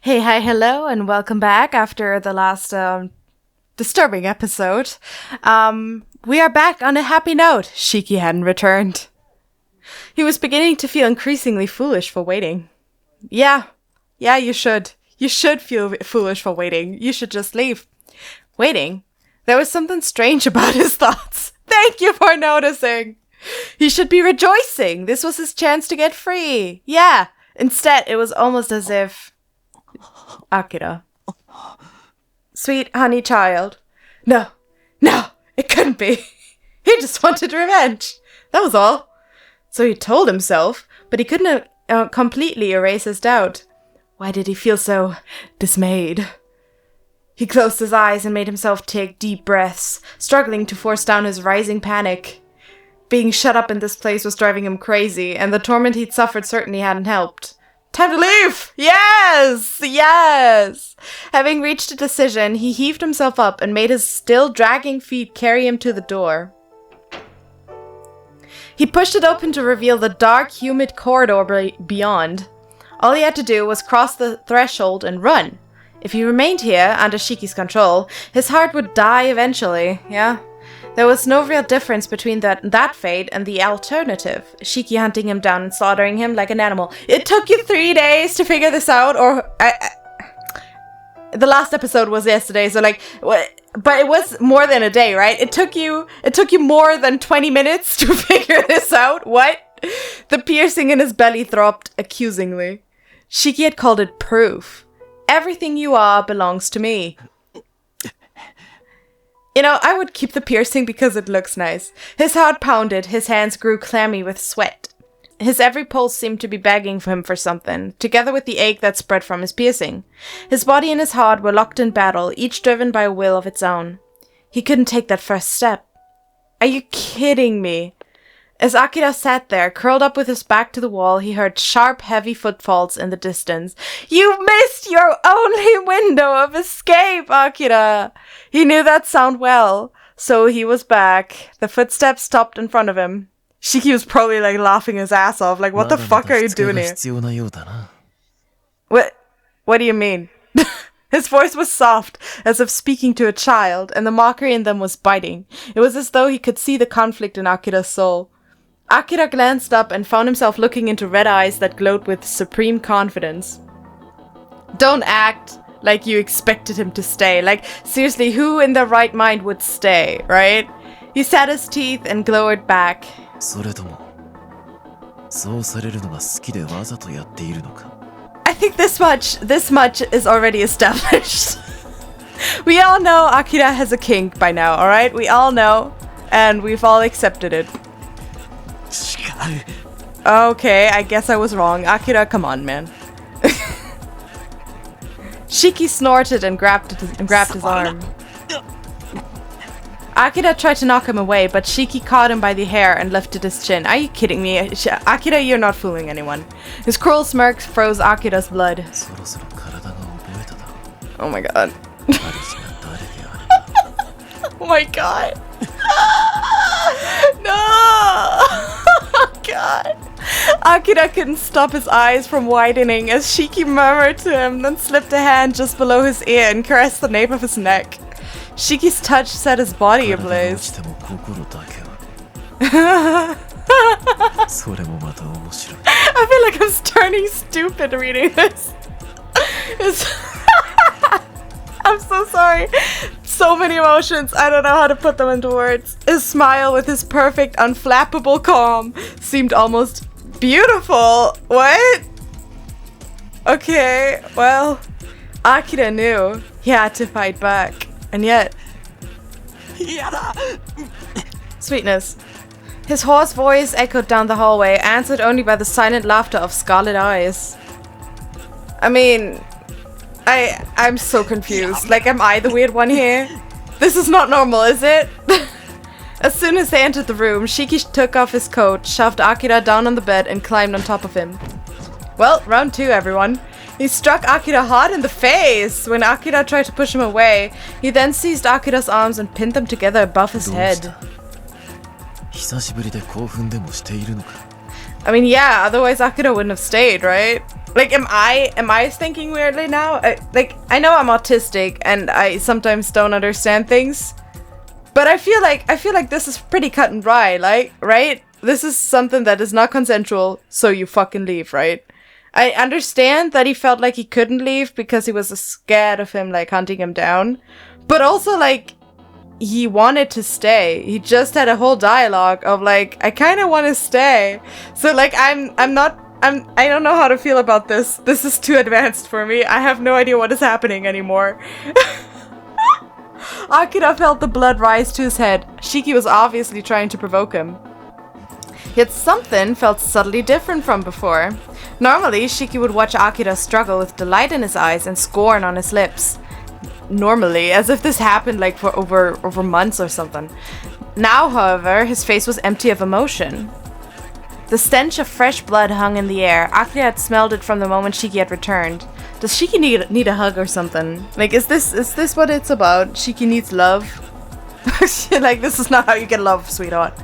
Hey, hi, hello, and welcome back after the last disturbing episode. We are back on a happy note. Shiki hadn't returned. He was beginning to feel increasingly foolish for waiting. Yeah, you should. You should feel foolish for waiting. You should just leave. Waiting? There was something strange about his thoughts. Thank you for noticing. He should be rejoicing. This was his chance to get free. Yeah. Instead, it was almost as if... Akira. Sweet honey child. No, it couldn't be. He just wanted revenge. That was all. So he told himself, but he couldn't completely erase his doubt. Why did he feel so dismayed? He closed his eyes and made himself take deep breaths, struggling to force down his rising panic. Being shut up in this place was driving him crazy, and the torment he'd suffered certainly hadn't helped. Time to leave! Yes! Having reached a decision, he heaved himself up and made his still dragging feet carry him to the door. He pushed it open to reveal the dark, humid corridor beyond. All he had to do was cross the threshold and run. If he remained here, under Shiki's control, his heart would die eventually, yeah? There was no real difference between that fate and the alternative, Shiki hunting him down and slaughtering him like an animal. It took you 3 days to figure this out, or... the last episode was yesterday, so but it was more than a day, right? It took you more than 20 minutes to figure this out? What? The piercing in his belly throbbed accusingly. Shiki had called it proof. Everything you are belongs to me. You know, I would keep the piercing because it looks nice. His heart pounded, his hands grew clammy with sweat. His every pulse seemed to be begging for him for something, together with the ache that spread from his piercing. His body and his heart were locked in battle, each driven by a will of its own. He couldn't take that first step. Are you kidding me? As Akira sat there, curled up with his back to the wall, he heard sharp, heavy footfalls in the distance. You missed your only window of escape, Akira! He knew that sound well, so he was back. The footsteps stopped in front of him. Shiki was probably laughing his ass off, what the fuck are you doing here? What do you mean? His voice was soft, as if speaking to a child, and the mockery in them was biting. It was as though he could see the conflict in Akira's soul. Akira glanced up and found himself looking into red eyes that glowed with supreme confidence. Don't act like you expected him to stay. Seriously, who in their right mind would stay, right? He set his teeth and glowered back. I think this much is already established. We all know Akira has a kink by now, alright? We all know, and we've all accepted it. Okay, I guess I was wrong. Akira, come on, man. Shiki snorted and grabbed his arm. Akira tried to knock him away, but Shiki caught him by the hair and lifted his chin. Are you kidding me? Akira, you're not fooling anyone. His cruel smirk froze Akira's blood. Oh my god. Oh my god. No! Oh god. Akira couldn't stop his eyes from widening as Shiki murmured to him, then slipped a hand just below his ear and caressed the nape of his neck. Shiki's touch set his body ablaze. I feel like I'm turning stupid reading this. I'm so sorry. So many emotions. I don't know how to put them into words. His smile with his perfect, unflappable calm seemed almost beautiful. What? Okay, well, Akira knew he had to fight back. And yet... Sweetness. His hoarse voice echoed down the hallway, answered only by the silent laughter of scarlet eyes. I mean... I'm so confused. Am I the weird one here? This is not normal, is it? As soon as they entered the room, Shiki took off his coat, shoved Akira down on the bed, and climbed on top of him. Well, round 2, everyone. He struck Akira hard in the face. When Akira tried to push him away, he then seized Akira's arms and pinned them together above his head. I mean, yeah, otherwise Akira wouldn't have stayed, right? Like, am I thinking weirdly now? I know I'm autistic and I sometimes don't understand things, but I feel like this is pretty cut and dry, like, right? This is something that is not consensual, so you fucking leave, right? I understand that he felt like he couldn't leave because he was scared of him, like, hunting him down, but also, like, he wanted to stay. He just had a whole dialogue of, like, I kind of want to stay. So, like, I don't know how to feel about this. This is too advanced for me. I have no idea what is happening anymore. Akira felt the blood rise to his head. Shiki was obviously trying to provoke him. Yet something felt subtly different from before. Normally, Shiki would watch Akira struggle with delight in his eyes and scorn on his lips. Normally, as if this happened like for over months or something. Now, however, his face was empty of emotion. The stench of fresh blood hung in the air. Akira had smelled it from the moment Shiki had returned. Does Shiki need a hug or something? Like, is this what it's about? Shiki needs love? Like, this is not how you get love, sweetheart.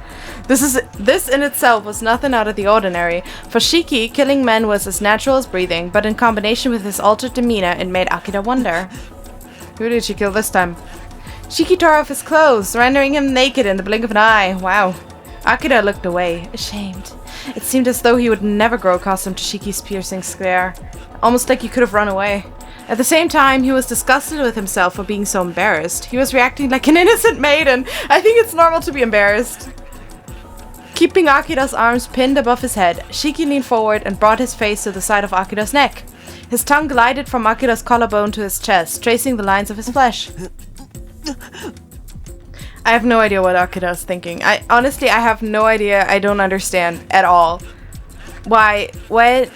This in itself was nothing out of the ordinary. For Shiki, killing men was as natural as breathing, but in combination with his altered demeanor, it made Akira wonder. Who did she kill this time? Shiki tore off his clothes, rendering him naked in the blink of an eye. Wow. Akira looked away, ashamed. It seemed as though he would never grow accustomed to Shiki's piercing stare. Almost like he could have run away. At the same time, he was disgusted with himself for being so embarrassed. He was reacting like an innocent maiden. I think it's normal to be embarrassed. Keeping Akira's arms pinned above his head, Shiki leaned forward and brought his face to the side of Akira's neck. His tongue glided from Akira's collarbone to his chest, tracing the lines of his flesh. I have no idea what Akira is thinking. I have no idea. I don't understand at all. Why? What?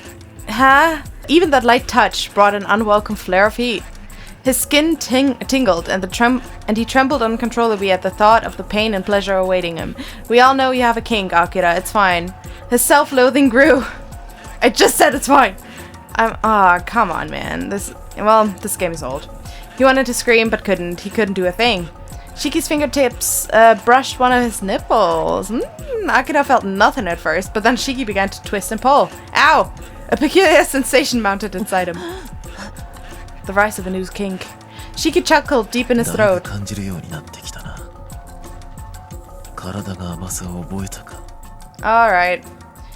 Huh? Even that light touch brought an unwelcome flare of heat. His skin tingled and he trembled uncontrollably at the thought of the pain and pleasure awaiting him. We all know you have a kink, Akira. It's fine. His self-loathing grew. I just said it's fine. Come on, man. This game is old. He wanted to scream, but couldn't. He couldn't do a thing. Shiki's fingertips brushed one of his nipples. Akira felt nothing at first, but then Shiki began to twist and pull. Ow! A peculiar sensation mounted inside him. The rise of a new kink. Shiki chuckled deep in his throat. Alright.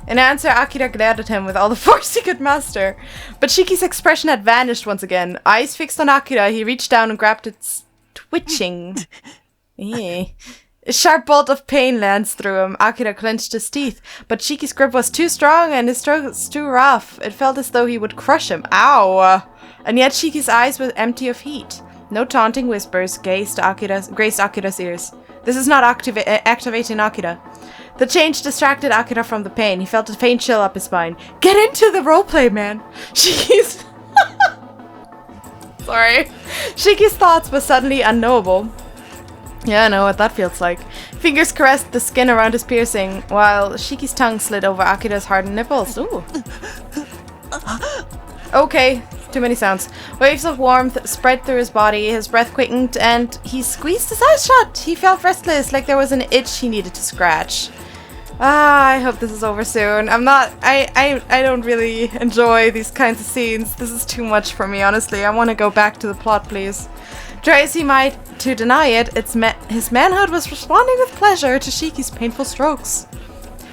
In answer, Akira glared at him with all the force he could muster. But Shiki's expression had vanished once again. Eyes fixed on Akira, he reached down and grabbed its twitching. A sharp bolt of pain lanced through him. Akira clenched his teeth, but Shiki's grip was too strong and his strokes too rough. It felt as though he would crush him. Ow! And yet Shiki's eyes were empty of heat. No taunting whispers graced Akira's ears. This is not activating Akira. The change distracted Akira from the pain. He felt a faint chill up his spine. Get into the roleplay, man! Shiki's... Sorry. Shiki's thoughts were suddenly unknowable. Yeah, I know what that feels like. Fingers caressed the skin around his piercing, while Shiki's tongue slid over Akira's hardened nipples. Ooh. Okay, too many sounds. Waves of warmth spread through his body, his breath quickened, and he squeezed his eyes shut. He felt restless, like there was an itch he needed to scratch. I hope this is over soon. I don't really enjoy these kinds of scenes. This is too much for me, honestly. I want to go back to the plot, please. Try as he might to deny it, his manhood was responding with pleasure to Shiki's painful strokes.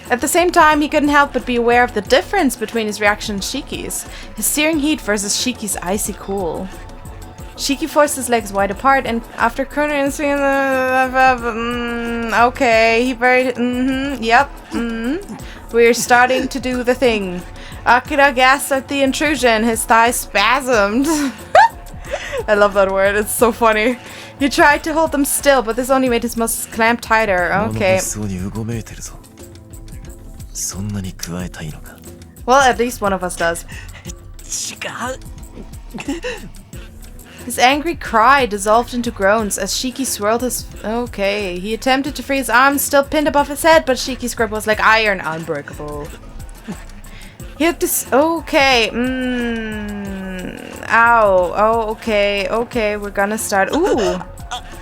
At the same time, he couldn't help but be aware of the difference between his reaction and Shiki's. His searing heat versus Shiki's icy cool. Shiki forced his legs wide apart and after cornering okay, he buried We're starting to do the thing. Akira gasped at the intrusion, his thighs spasmed. I love that word, it's so funny. He tried to hold them still, but this only made his muscles clamp tighter. Okay. Well, at least one of us does. His angry cry dissolved into groans as Shiki swirled his... Okay, he attempted to free his arms, still pinned above his head, but Shiki's grip was like iron, unbreakable. He had this... Okay, Ow. Oh, okay, we're gonna start... Ooh!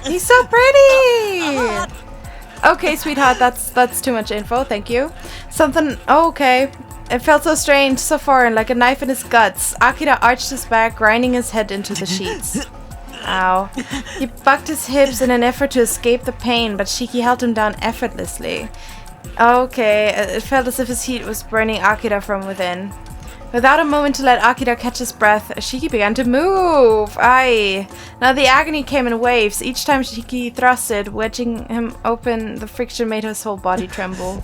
He's so pretty! Okay, sweetheart, that's too much info, thank you. Something... Okay. It felt so strange, so foreign, like a knife in his guts. Akira arched his back, grinding his head into the sheets. Ow. He bucked his hips in an effort to escape the pain, but Shiki held him down effortlessly. Okay, it felt as if his heat was burning Akira from within. Without a moment to let Akira catch his breath, Shiki began to move. Aye. Now the agony came in waves. Each time Shiki thrusted, wedging him open, the friction made his whole body tremble.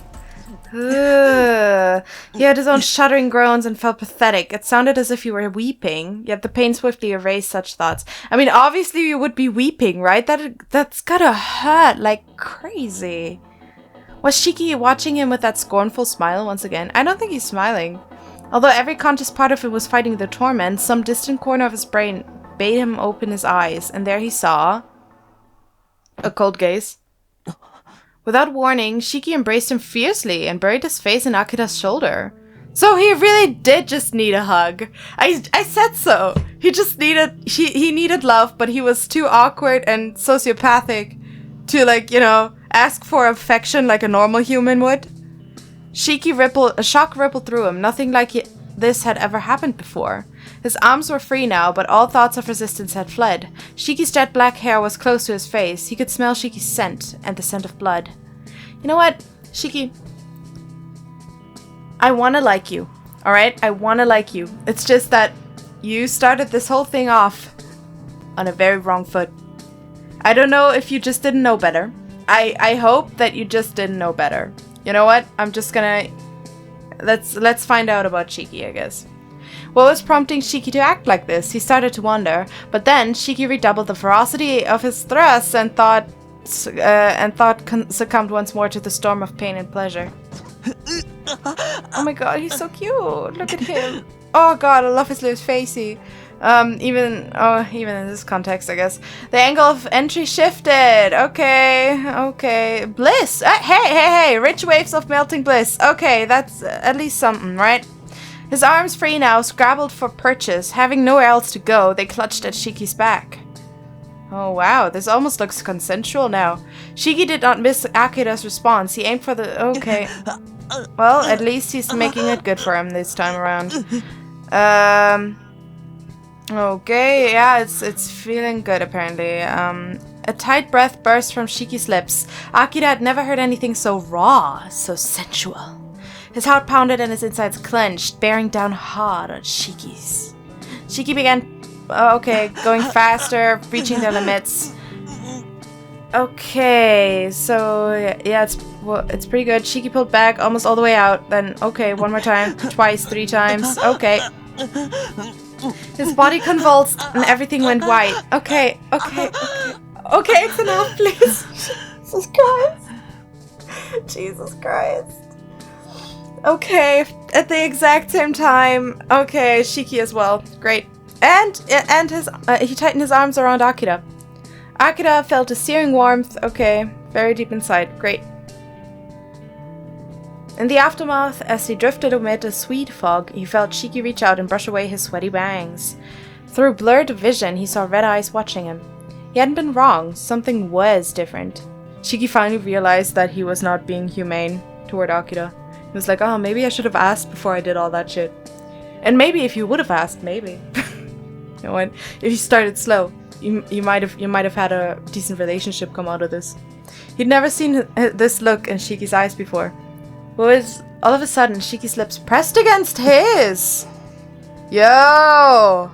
Ugh. He had his own shuddering groans and felt pathetic. It sounded as if he were weeping, yet the pain swiftly erased such thoughts. I mean, obviously you would be weeping, right? That's gotta hurt like crazy. Was Shiki watching him with that scornful smile once again? I don't think he's smiling. Although every conscious part of him was fighting the torment, some distant corner of his brain bade him open his eyes, and there he saw a cold gaze. Without warning, Shiki embraced him fiercely and buried his face in Akira's shoulder. So he really did just need a hug. I said so. He just needed he needed love, but he was too awkward and sociopathic to ask for affection like a normal human would. A shock rippled through him. Nothing like this had ever happened before. His arms were free now, but all thoughts of resistance had fled. Shiki's jet black hair was close to his face. He could smell Shiki's scent and the scent of blood. You know what, Shiki? I want to like you, alright? I want to like you. It's just that you started this whole thing off on a very wrong foot. I don't know if you just didn't know better. I hope that you just didn't know better. You know what? I'm just gonna... Let's find out about Shiki, I guess. What was prompting Shiki to act like this? He started to wonder, but then Shiki redoubled the ferocity of his thrusts and thought succumbed once more to the storm of pain and pleasure. Oh my god, he's so cute. Look at him. Oh god, I love his little facey. Even in this context, I guess. The angle of entry shifted. Okay. Bliss. Hey. Rich waves of melting bliss. Okay, that's at least something, right? His arms free now, scrabbled for purchase. Having nowhere else to go, they clutched at Shiki's back. Oh wow, this almost looks consensual now. Shiki did not miss Akira's response. He aimed for the... Okay. Well, at least he's making it good for him this time around. Okay, yeah, it's feeling good apparently. A tight breath burst from Shiki's lips. Akira had never heard anything so raw, so sensual. His heart pounded and his insides clenched, bearing down hard on Shiki's. Shiki began, going faster, reaching their limits. Okay, so yeah, it's pretty good. Shiki pulled back almost all the way out. Then one more time, twice, 3 times. Okay. His body convulsed and everything went white. Okay, it's enough, please. Jesus Christ. Okay, at the exact same time. Okay, Shiki as well. Great. And he tightened his arms around Akira. Akira felt a searing warmth. Okay, very deep inside. Great. In the aftermath, as he drifted amid a sweet fog, he felt Shiki reach out and brush away his sweaty bangs. Through blurred vision, he saw red eyes watching him. He hadn't been wrong. Something was different. Shiki finally realized that he was not being humane toward Akira. He was like, oh, maybe I should have asked before I did all that shit. And maybe if you would have asked, maybe. You know what? If you started slow, you might have had a decent relationship come out of this. He'd never seen this look in Shiki's eyes before. Was all of a sudden Shiki's lips pressed against his. Yo!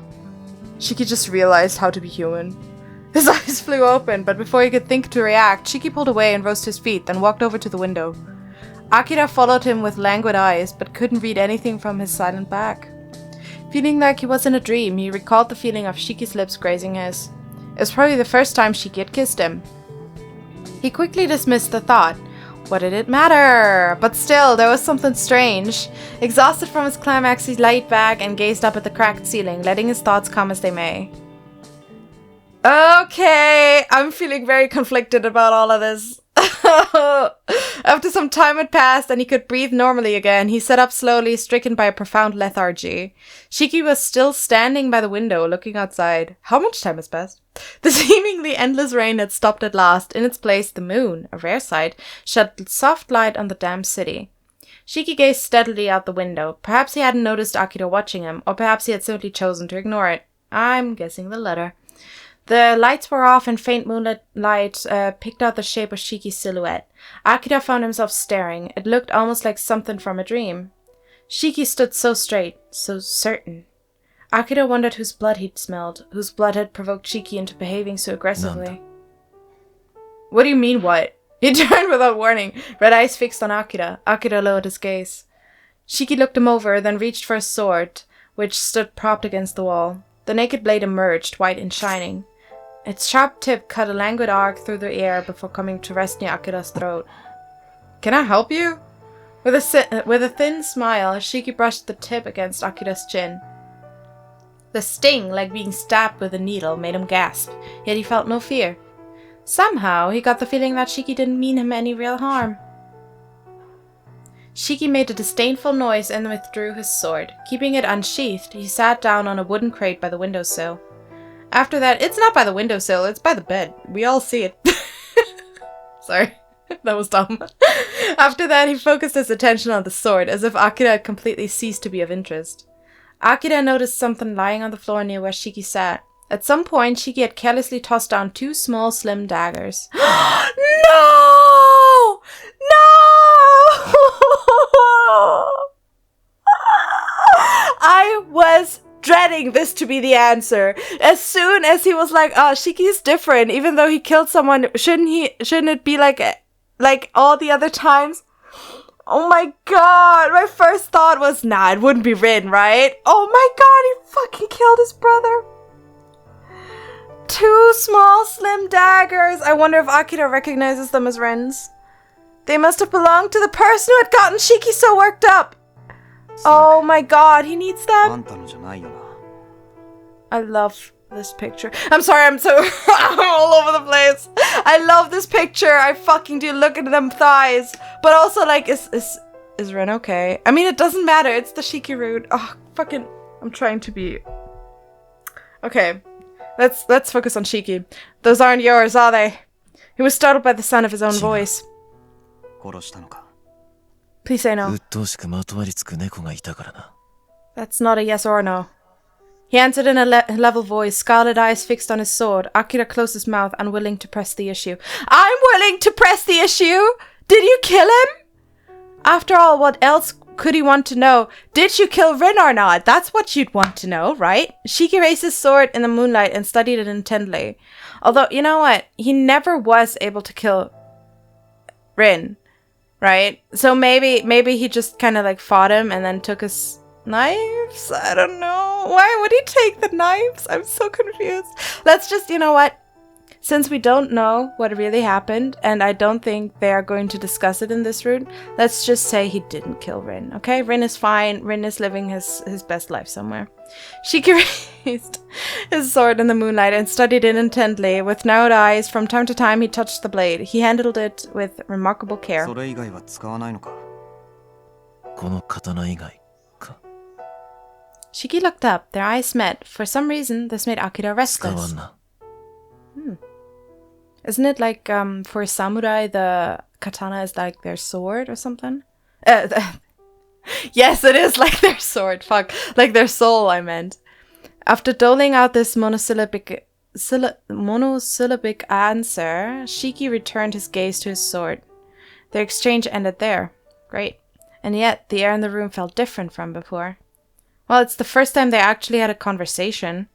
Shiki just realized how to be human. His eyes flew open, but before he could think to react, Shiki pulled away and rose to his feet, then walked over to the window. Akira followed him with languid eyes, but couldn't read anything from his silent back. Feeling like he was in a dream, he recalled the feeling of Shiki's lips grazing his. It was probably the first time Shiki had kissed him. He quickly dismissed the thought. What did it matter? But still, there was something strange. Exhausted from his climax, he laid back and gazed up at the cracked ceiling, letting his thoughts come as they may. Okay, I'm feeling very conflicted about all of this. After some time had passed and he could breathe normally again, he sat up slowly, stricken by a profound lethargy. Shiki was still standing by the window, looking outside. How much time has passed? The seemingly endless rain had stopped at last. In its place, the moon, a rare sight, shed soft light on the damp city. Shiki gazed steadily out the window. Perhaps he hadn't noticed Akira watching him, or perhaps he had simply chosen to ignore it. I'm guessing the latter. The lights were off and faint moonlit light picked out the shape of Shiki's silhouette. Akira found himself staring. It looked almost like something from a dream. Shiki stood so straight, so certain. Akira wondered whose blood he'd smelled, whose blood had provoked Shiki into behaving so aggressively. What do you mean, what? He turned without warning, red eyes fixed on Akira. Akira lowered his gaze. Shiki looked him over, then reached for his sword, which stood propped against the wall. The naked blade emerged, white and shining. Its sharp tip cut a languid arc through the air before coming to rest near Akira's throat. Can I help you? With a thin smile, Shiki brushed the tip against Akira's chin. The sting, like being stabbed with a needle, made him gasp, yet he felt no fear. Somehow, he got the feeling that Shiki didn't mean him any real harm. Shiki made a disdainful noise and withdrew his sword. Keeping it unsheathed, he sat down on a wooden crate by the windowsill. After that, it's not by the windowsill, it's by the bed. We all see it. Sorry, that was dumb. After that, he focused his attention on the sword, as if Akira had completely ceased to be of interest. Akira noticed something lying on the floor near where Shiki sat. At some point, Shiki had carelessly tossed down 2 small, slim daggers. No! No! I was dreading this to be the answer. As soon as he was like, oh, Shiki's different, even though he killed someone, shouldn't it be like all the other times? Oh my god, my first thought was, nah, it wouldn't be Rin, right? Oh my god, he fucking killed his brother. 2 small, slim daggers. I wonder if Akira recognizes them as Rin's. They must have belonged to the person who had gotten Shiki so worked up. Oh my god, he needs them. I love this picture. I'm sorry, I'm so all over the place. I love this picture. I fucking do. Look at them thighs. But also, like, is Rin okay? I mean, it doesn't matter. It's the Shiki root. Oh, fucking. I'm trying to be. Okay, let's focus on Shiki. Those aren't yours, are they? He was startled by the sound of his own voice. Please say no. That's not a yes or a no. He answered in a level voice, scarlet eyes fixed on his sword. Akira closed his mouth, unwilling to press the issue. I'm willing to press the issue! Did you kill him? After all, what else could he want to know? Did you kill Rin or not? That's what you'd want to know, right? Shiki raised his sword in the moonlight and studied it intently. Although, you know what? He never was able to kill Rin, right? So maybe he just kind of like fought him and then took his knives? I don't know. Why would he take the knives? I'm so confused. Let's just, you know what? Since we don't know what really happened, and I don't think they are going to discuss it in this route, let's just say he didn't kill Rin, okay? Rin is fine. Rin is living his best life somewhere. Shiki raised his sword in the moonlight and studied it intently. With narrowed eyes, from time to time he touched the blade. He handled it with remarkable care. Shiki looked up. Their eyes met. For some reason, this made Akira restless. Isn't it like, for a samurai, the katana is like their sword or something? Yes, it is like their sword. Fuck. Like their soul, I meant. After doling out this monosyllabic answer, Shiki returned his gaze to his sword. Their exchange ended there. Great. And yet, the air in the room felt different from before. Well, it's the first time they actually had a conversation.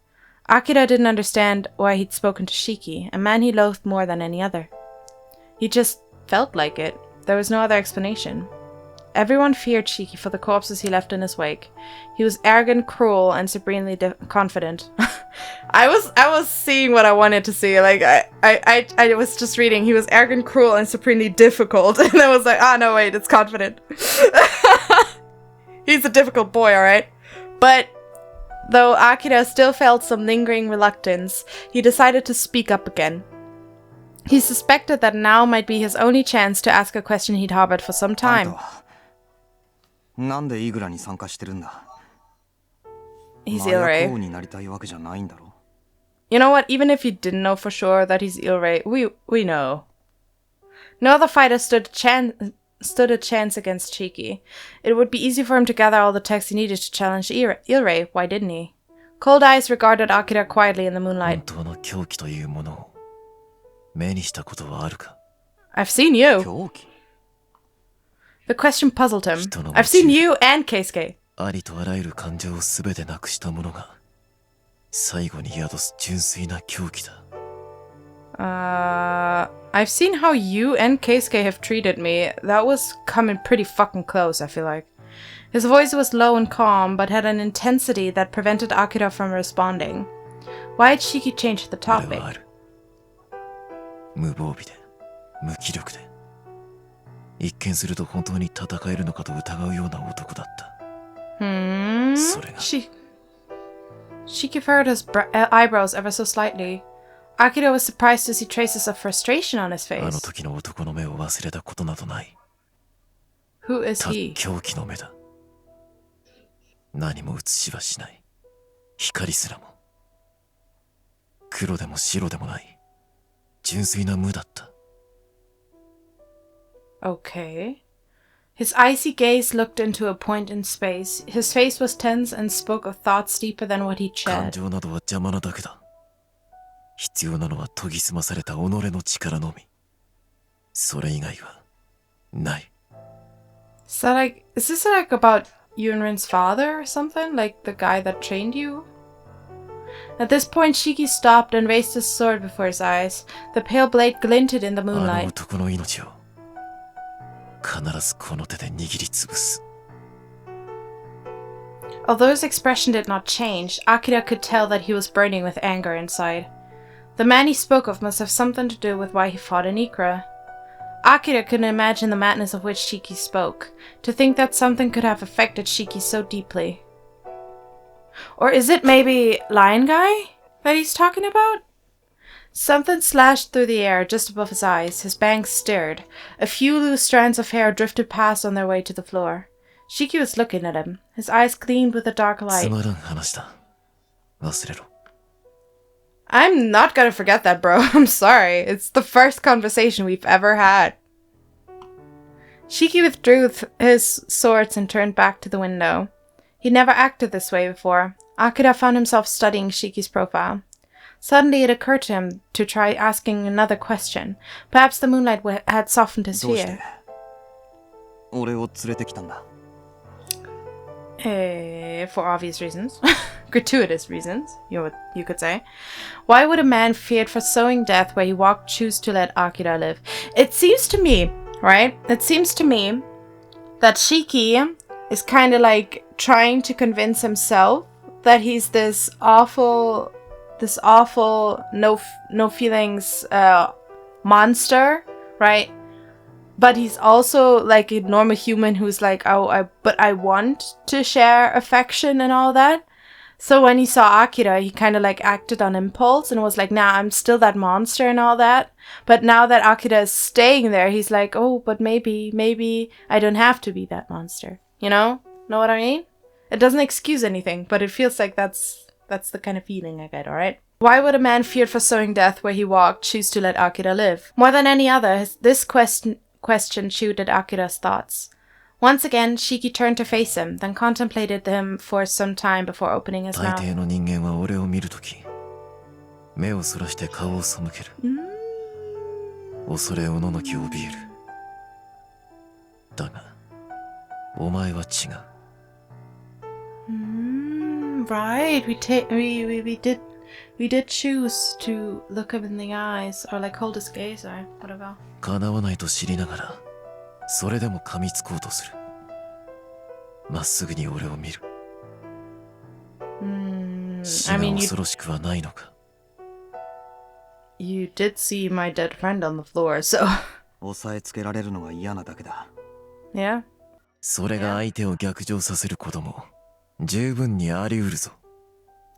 Akira didn't understand why he'd spoken to Shiki, a man he loathed more than any other. He just felt like it. There was no other explanation. Everyone feared Shiki for the corpses he left in his wake. He was arrogant, cruel, and supremely confident. I was seeing what I wanted to see. Like, I was just reading. He was arrogant, cruel, and supremely difficult. And I was like, no, wait, it's confident. He's a difficult boy, alright? But though Akira still felt some lingering reluctance, he decided to speak up again. He suspected that now might be his only chance to ask a question he'd harbored for some time. He's Ilre. You know what? Even if you didn't know for sure that he's Ilre, we know. No other fighter stood a chance. stood a chance against Shiki. It would be easy for him to gather all the text he needed to challenge Ilrei. Why didn't he? Cold eyes regarded Akira quietly in the moonlight. I've seen you. The question puzzled him. I've seen you and Keisuke. I've seen how you and Keisuke have treated me. That was coming pretty fucking close, I feel like. His voice was low and calm, but had an intensity that prevented Akira from responding. Why had Shiki changed the topic? Shiki furrowed his eyebrows ever so slightly. Akira was surprised to see traces of frustration on his face. Who is he? Okay. His icy gaze looked into a point in space. His face was tense and spoke of thoughts deeper than what he'd shared. Is this like about Yunrin's father or something? Like the guy that trained you? At this point, Shiki stopped and raised his sword before his eyes. The pale blade glinted in the moonlight. Although his expression did not change, Akira could tell that he was burning with anger inside. The man he spoke of must have something to do with why he fought in Akira. Akira couldn't imagine the madness of which Shiki spoke. To think that something could have affected Shiki so deeply. Or is it maybe Lion Guy that he's talking about? Something slashed through the air just above his eyes. His bangs stirred. A few loose strands of hair drifted past on their way to the floor. Shiki was looking at him. His eyes gleamed with a dark light. I'm not gonna forget that, bro. I'm sorry. It's the first conversation we've ever had. Shiki withdrew his swords and turned back to the window. He'd never acted this way before. Akira found himself studying Shiki's profile. Suddenly it occurred to him to try asking another question. Perhaps the moonlight had softened his fear. For obvious reasons. Gratuitous reasons, you could say. Why would a man feared for sowing death where he walked choose to let Akira live? It seems to me, right? It seems to me that Shiki is kind of like trying to convince himself that he's this awful, no feelings monster, right? But he's also like a normal human who's like, but I want to share affection and all that. So when he saw Akira, he kind of like acted on impulse and was like, nah, I'm still that monster and all that. But now that Akira is staying there, he's like, oh, but maybe I don't have to be that monster. You know what I mean? It doesn't excuse anything, but it feels like that's the kind of feeling I get, alright? Why would a man feared for sowing death where he walked choose to let Akira live? More than any other, this question chewed at Akira's thoughts. Once again, Shiki turned to face him, then contemplated him for some time before opening his mouth. Right, we did choose to look him in the eyes, or like hold his gaze, or whatever. I mean, you did see my dead friend on the floor, so... Yeah?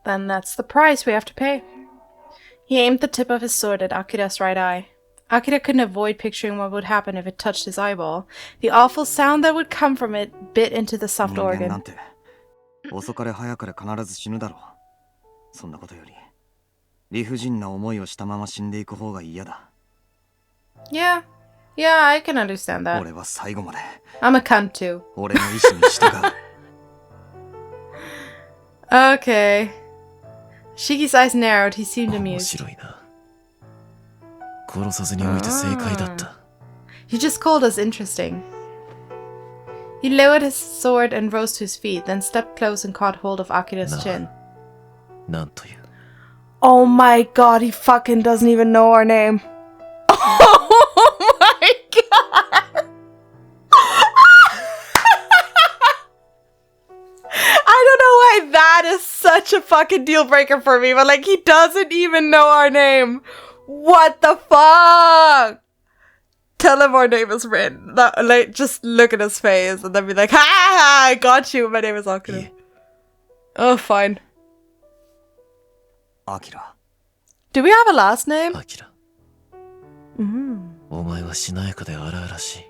Then that's the price we have to pay. He aimed the tip of his sword at Akira's right eye. Akira couldn't avoid picturing what would happen if it touched his eyeball. The awful sound that would come from it bit into the soft organ. Yeah, Yeah, I can understand that. 俺は最後まで I'm a cunt too. 俺の意志に従う。 Okay. Shiki's eyes narrowed. He seemed 面 amused. 白いな。殺さずにおいて正解だった。He just called us interesting. He lowered his sword and rose to his feet, then stepped close and caught hold of Akira's chin. なんという。 Oh my god, he fucking doesn't even know our name. Oh my god! I don't know why that is such a fucking deal breaker for me, but like, he doesn't even know our name. What the fuck? Tell him our name is Rin. Like, just look at his face and then be like, ha, I got you. My name is Akira. Yeah. Oh, fine. Akira. Do we have a last name? アキラ。お前はしなやかで荒々しい。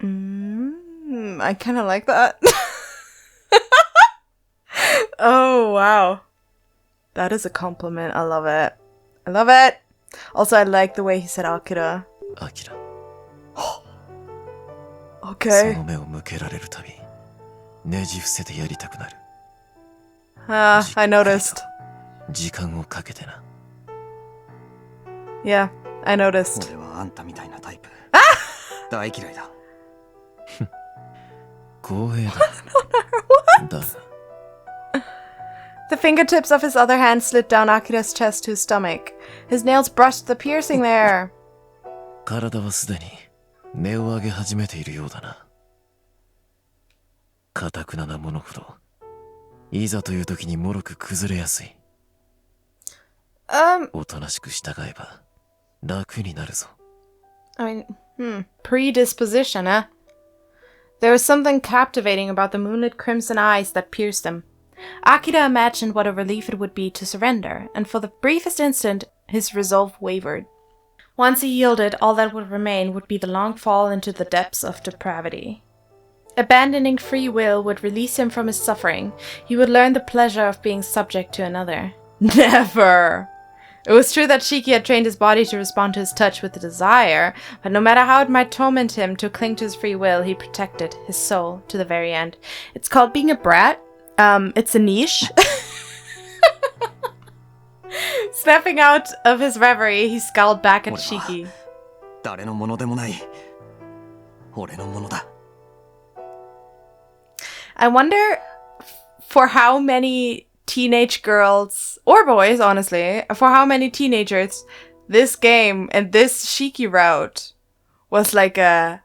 I kind of like that. Oh, wow. That is a compliment. I love it. I love it. Also, I like the way he said Akira. アキラ。Okay. その目を向けられるたび、ねじ伏せてやりたくなる。I noticed. 時間をかけてな。Yeah, I noticed. 俺はあんたみたいなタイプ。大嫌いだ。公平だ。だが。 The fingertips of his other hand slid down Akira's chest to his stomach. His nails brushed the piercing there. 体はすでに根を上げ始めているようだな。堅くななものほど、いざという時に脆く崩れやすい。おとなしく従えば楽になるぞ。I mean, predisposition, huh? There was something captivating about the moonlit crimson eyes that pierced him. Akira imagined what a relief it would be to surrender, and for the briefest instant, his resolve wavered. Once he yielded, all that would remain would be the long fall into the depths of depravity. Abandoning free will would release him from his suffering. He would learn the pleasure of being subject to another. Never! It was true that Shiki had trained his body to respond to his touch with a desire, but no matter how it might torment him to cling to his free will, he protected his soul to the very end. It's called being a brat. It's a niche. Snapping out of his reverie, he scowled back at Shiki. 誰のものでもない。俺のものだ。 I wonder for how many teenage girls, or boys, honestly, for how many teenagers this game and this Shiki route was like an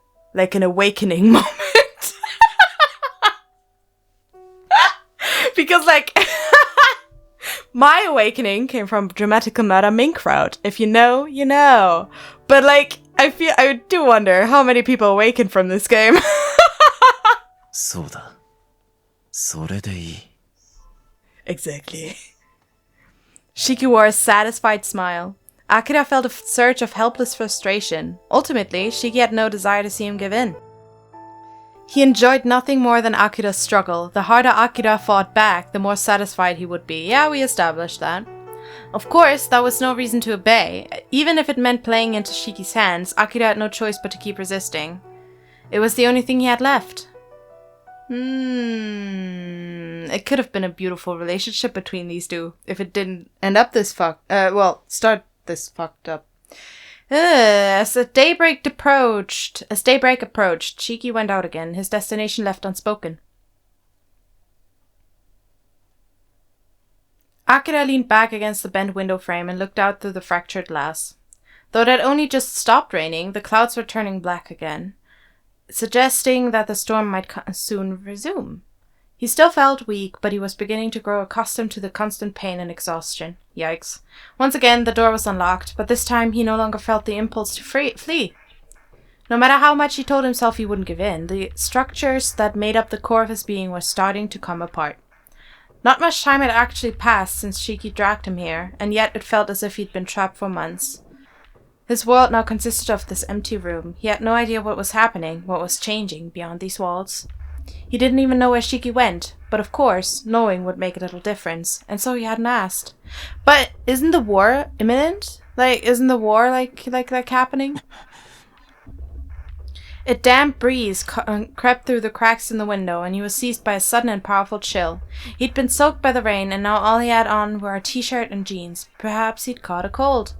awakening moment. Because like my awakening came from Dramatical Murder Mink route. If you know, you know. But like I do wonder how many people awakened from this game. そうだ。それでいい。 Exactly. Shiki wore a satisfied smile. Akira felt a surge of helpless frustration. Ultimately, Shiki had no desire to see him give in. He enjoyed nothing more than Akira's struggle. The harder Akira fought back, the more satisfied he would be. Yeah, we established that. Of course, that was no reason to obey. Even if it meant playing into Shiki's hands, Akira had no choice but to keep resisting. It was the only thing he had left. It could have been a beautiful relationship between these two if it didn't end up this start this fucked up. As daybreak approached, Shiki went out again, his destination left unspoken. Akira leaned back against the bent window frame and looked out through the fractured glass. Though it had only just stopped raining, the clouds were turning black again, suggesting that the storm might soon resume. He still felt weak, but he was beginning to grow accustomed to the constant pain and exhaustion. Yikes. Once again, the door was unlocked, but this time he no longer felt the impulse to flee. No matter how much he told himself he wouldn't give in, the structures that made up the core of his being were starting to come apart. Not much time had actually passed since Shiki dragged him here, and yet it felt as if he'd been trapped for months. His world now consisted of this empty room. He had no idea what was happening, what was changing beyond these walls. He didn't even know where Shiki went, but of course, knowing would make a little difference, and so he hadn't asked. But isn't the war imminent? Isn't the war like happening? A damp breeze crept through the cracks in the window, and he was seized by a sudden and powerful chill. He'd been soaked by the rain, and now all he had on were a t-shirt and jeans. Perhaps he'd caught a cold.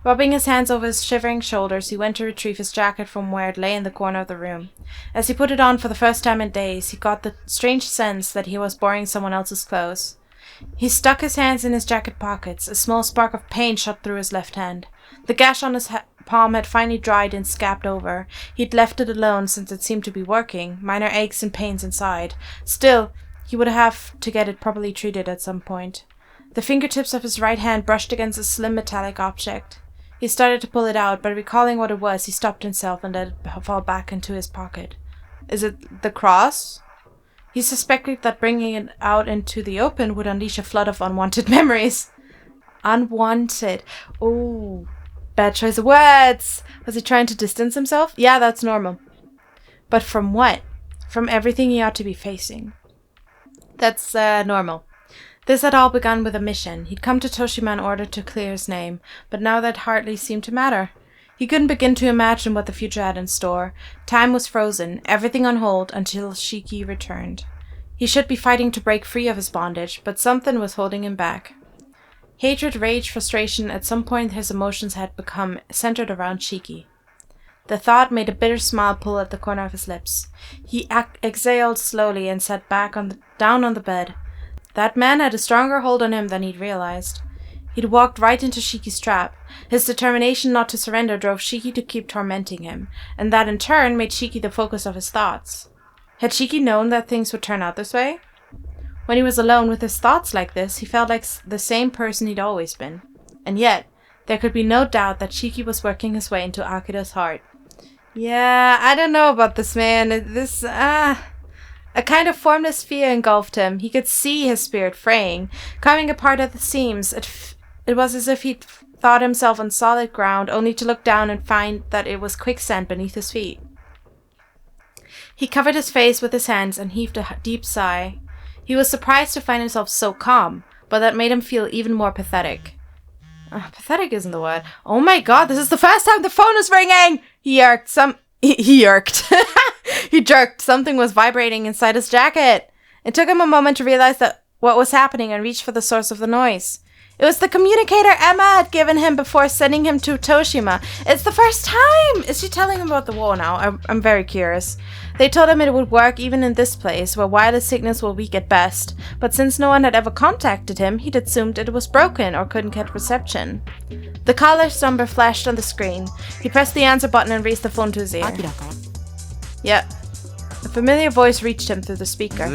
Rubbing his hands over his shivering shoulders, he went to retrieve his jacket from where it lay in the corner of the room. As he put it on for the first time in days, he got the strange sense that he was borrowing someone else's clothes. He stuck his hands in his jacket pockets. A small spark of pain shot through his left hand. The gash on his palm had finally dried and scabbed over. He'd left it alone since it seemed to be working, minor aches and pains inside. Still, he would have to get it properly treated at some point. The fingertips of his right hand brushed against a slim metallic object. He started to pull it out, but recalling what it was, he stopped himself and let it fall back into his pocket. Is it the cross? He suspected that bringing it out into the open would unleash a flood of unwanted memories. Unwanted. Oh, bad choice of words. Was he trying to distance himself? Yeah, that's normal. But from what? From everything he ought to be facing. That's normal. This had all begun with a mission. He'd come to Toshima in order to clear his name, but now that hardly seemed to matter. He couldn't begin to imagine what the future had in store. Time was frozen, everything on hold, until Shiki returned. He should be fighting to break free of his bondage, but something was holding him back. Hatred, rage, frustration, at some point his emotions had become centered around Shiki. The thought made a bitter smile pull at the corner of his lips. He exhaled slowly and sat back down on the bed. That man had a stronger hold on him than he'd realized. He'd walked right into Shiki's trap. His determination not to surrender drove Shiki to keep tormenting him, and that in turn made Shiki the focus of his thoughts. Had Shiki known that things would turn out this way? When he was alone with his thoughts like this, he felt like the same person he'd always been. And yet, there could be no doubt that Shiki was working his way into Akira's heart. Yeah, I don't know about this man. A kind of formless fear engulfed him. He could see his spirit fraying, coming apart at the seams. It was as if he'd thought himself on solid ground, only to look down and find that it was quicksand beneath his feet. He covered his face with his hands and heaved a deep sigh. He was surprised to find himself so calm, but that made him feel even more pathetic. Pathetic isn't the word. Oh my god, this is the first time the phone is ringing! He jerked. He jerked. Something was vibrating inside his jacket. It took him a moment to realize what was happening and reach for the source of the noise. It was the communicator Emma had given him before sending him to Toshima. It's the first time! Is she telling him about the war now? I'm very curious. They told him it would work even in this place, where wireless signals were weak at best. But since no one had ever contacted him, he'd assumed it was broken or couldn't get reception. The caller's number flashed on the screen. He pressed the answer button and raised the phone to his ear. Akira. Yeah. A familiar voice reached him through the speaker.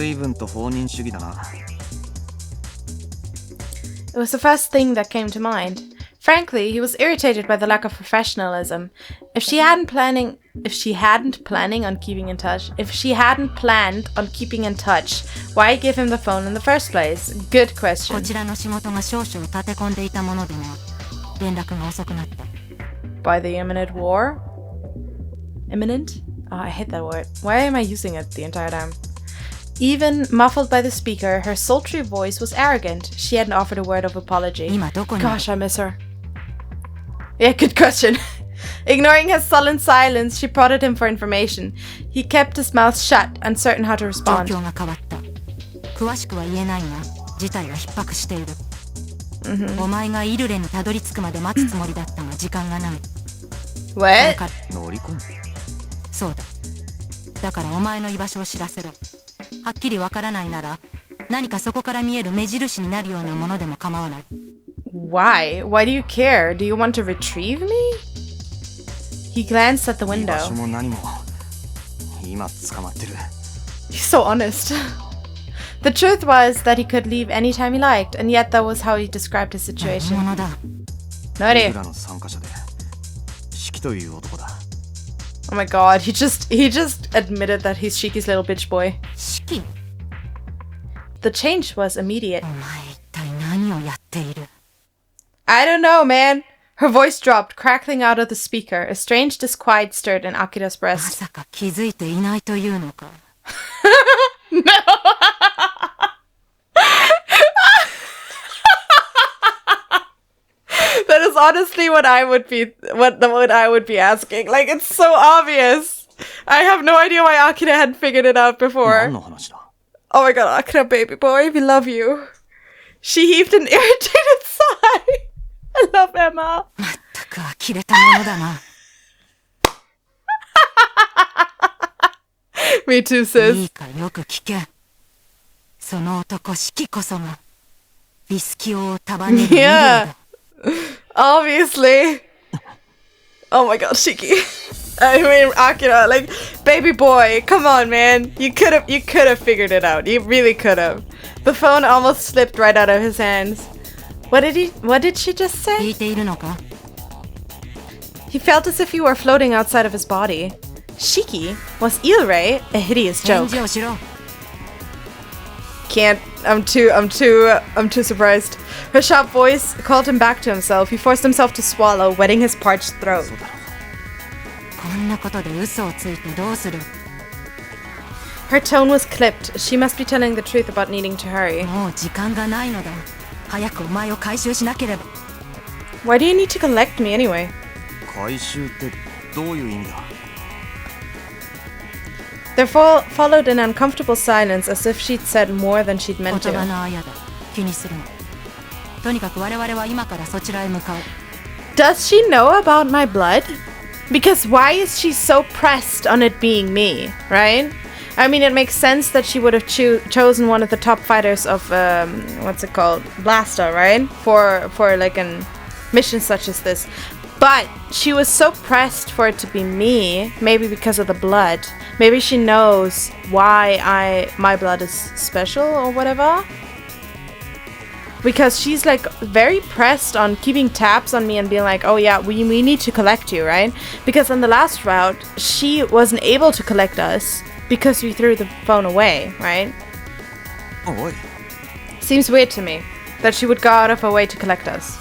It was the first thing that came to mind. Frankly, he was irritated by the lack of professionalism. If she hadn't planned on keeping in touch, why give him the phone in the first place? Good question. By the imminent war? Imminent? Oh, I hate that word. Why am I using it the entire time? Even muffled by the speaker, her sultry voice was arrogant. She hadn't offered a word of apology. Gosh, I miss her. Yeah, good question. Ignoring his sullen silence, she prodded him for information. He kept his mouth shut, uncertain how to respond. What? そうだ。だからお前の居場所を知らせろ。はっきりわからないなら、何かそこから見える目印になるようなものでも構わない。Why? Why do you care? Do you want to retrieve me? He glanced at the window. He's so honest. The truth was that he could leave anytime he liked, and yet that was how he described his situation. No idea. Oh my god, he just admitted that he's Shiki's little bitch boy. Shiki? The change was immediate. お前一体何をやっている? I don't know, man. Her voice dropped, crackling out of the speaker. A strange disquiet stirred in Akira's ま breast. さか気づいていないというのか? No! That is honestly what I would be asking. Like, it's so obvious. I have no idea why Akira hadn't figured it out 何 before. の話だ Oh my god, Akira, baby boy, we love you. She heaved an irritated sigh. I love Emma. まったく呆れたものだな。 Me too, い sis. いかよく聞け。その男シキこそがリスキオを束ねるリレー Yeah. だ。 Obviously. Oh my god, Shiki. I mean, Akira, like, baby boy, come on, man. You could have figured it out. You really could have. The phone almost slipped right out of his hands. What did she just 聞 say? いているのか？ He felt as if he were floating outside of his body. Shiki? Was Ilray a hideous 返 joke? 事をしろ。 Can't. I'm too surprised. Her sharp voice called him back to himself. He forced himself to swallow, wetting his parched throat. こんなことで嘘をついてどうする？ Her tone was clipped. She must be telling the truth about needing to hurry. もう時間がないのだ。早くお前を回収しなければ。 Why do you need to collect me anyway? 回収ってどういう意味だ There followed an uncomfortable silence as if she'd said more than she'd 言 meant 葉 to. のあやだ。気にするな。とにかく我々は今からそちらへ向かう。 Does she know about my blood? Because why is she so pressed on it being me, right? I mean, it makes sense that she would have chosen one of the top fighters of, what's it called? Blaster, right? For like a mission such as this. But she was so pressed for it to be me, maybe because of the blood. Maybe she knows why my blood is special or whatever. Because she's like very pressed on keeping tabs on me and being like, oh yeah, we need to collect you, right? Because in the last route, she wasn't able to collect us because we threw the phone away, right? おい Seems weird to me that she would go out of her way to collect us.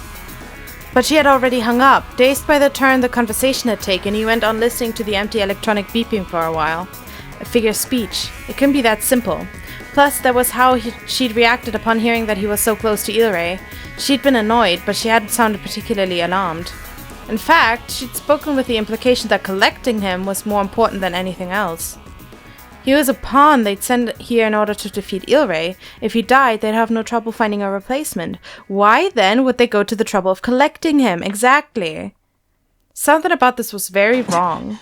But she had already hung up. Dazed by the turn the conversation had taken, he went on listening to the empty electronic beeping for a while. A figure of speech. It couldn't be that simple. Plus, there was how she'd reacted upon hearing that he was so close to Ilray. She'd been annoyed, but she hadn't sounded particularly alarmed. In fact, she'd spoken with the implication that collecting him was more important than anything else. He was a pawn they'd send here in order to defeat Ilray. If he died, they'd have no trouble finding a replacement. Why then would they go to the trouble of collecting him? Exactly. Something about this was very wrong.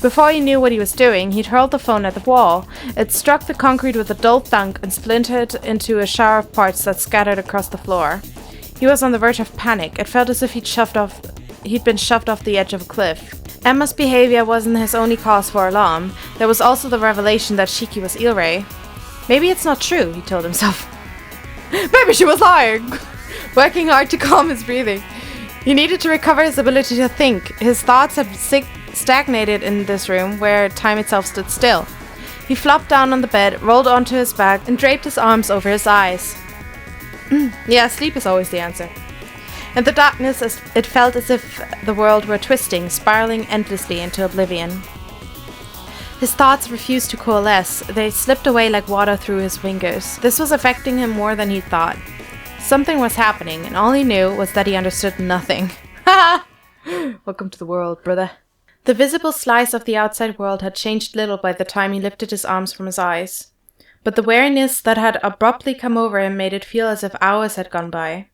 Before he knew what he was doing, he'd hurled the phone at the wall. It struck the concrete with a dull thunk and splintered into a shower of parts that scattered across the floor. He was on the verge of panic. It felt as if he'd been shoved off the edge of a cliff. Emma's behavior wasn't his only cause for alarm. There was also the revelation that Shiki was Ilray. Maybe it's not true, he told himself. Maybe she was lying! Working hard to calm his breathing. He needed to recover his ability to think. His thoughts had stagnated in this room where time itself stood still. He flopped down on the bed, rolled onto his back, and draped his arms over his eyes. Yeah, sleep is always the answer. In the darkness, it felt as if the world were twisting, spiraling endlessly into oblivion. His thoughts refused to coalesce. They slipped away like water through his fingers. This was affecting him more than he thought. Something was happening, and all he knew was that he understood nothing. Ha! Welcome to the world, brother. The visible slice of the outside world had changed little by the time he lifted his arms from his eyes. But the weariness that had abruptly come over him made it feel as if hours had gone by.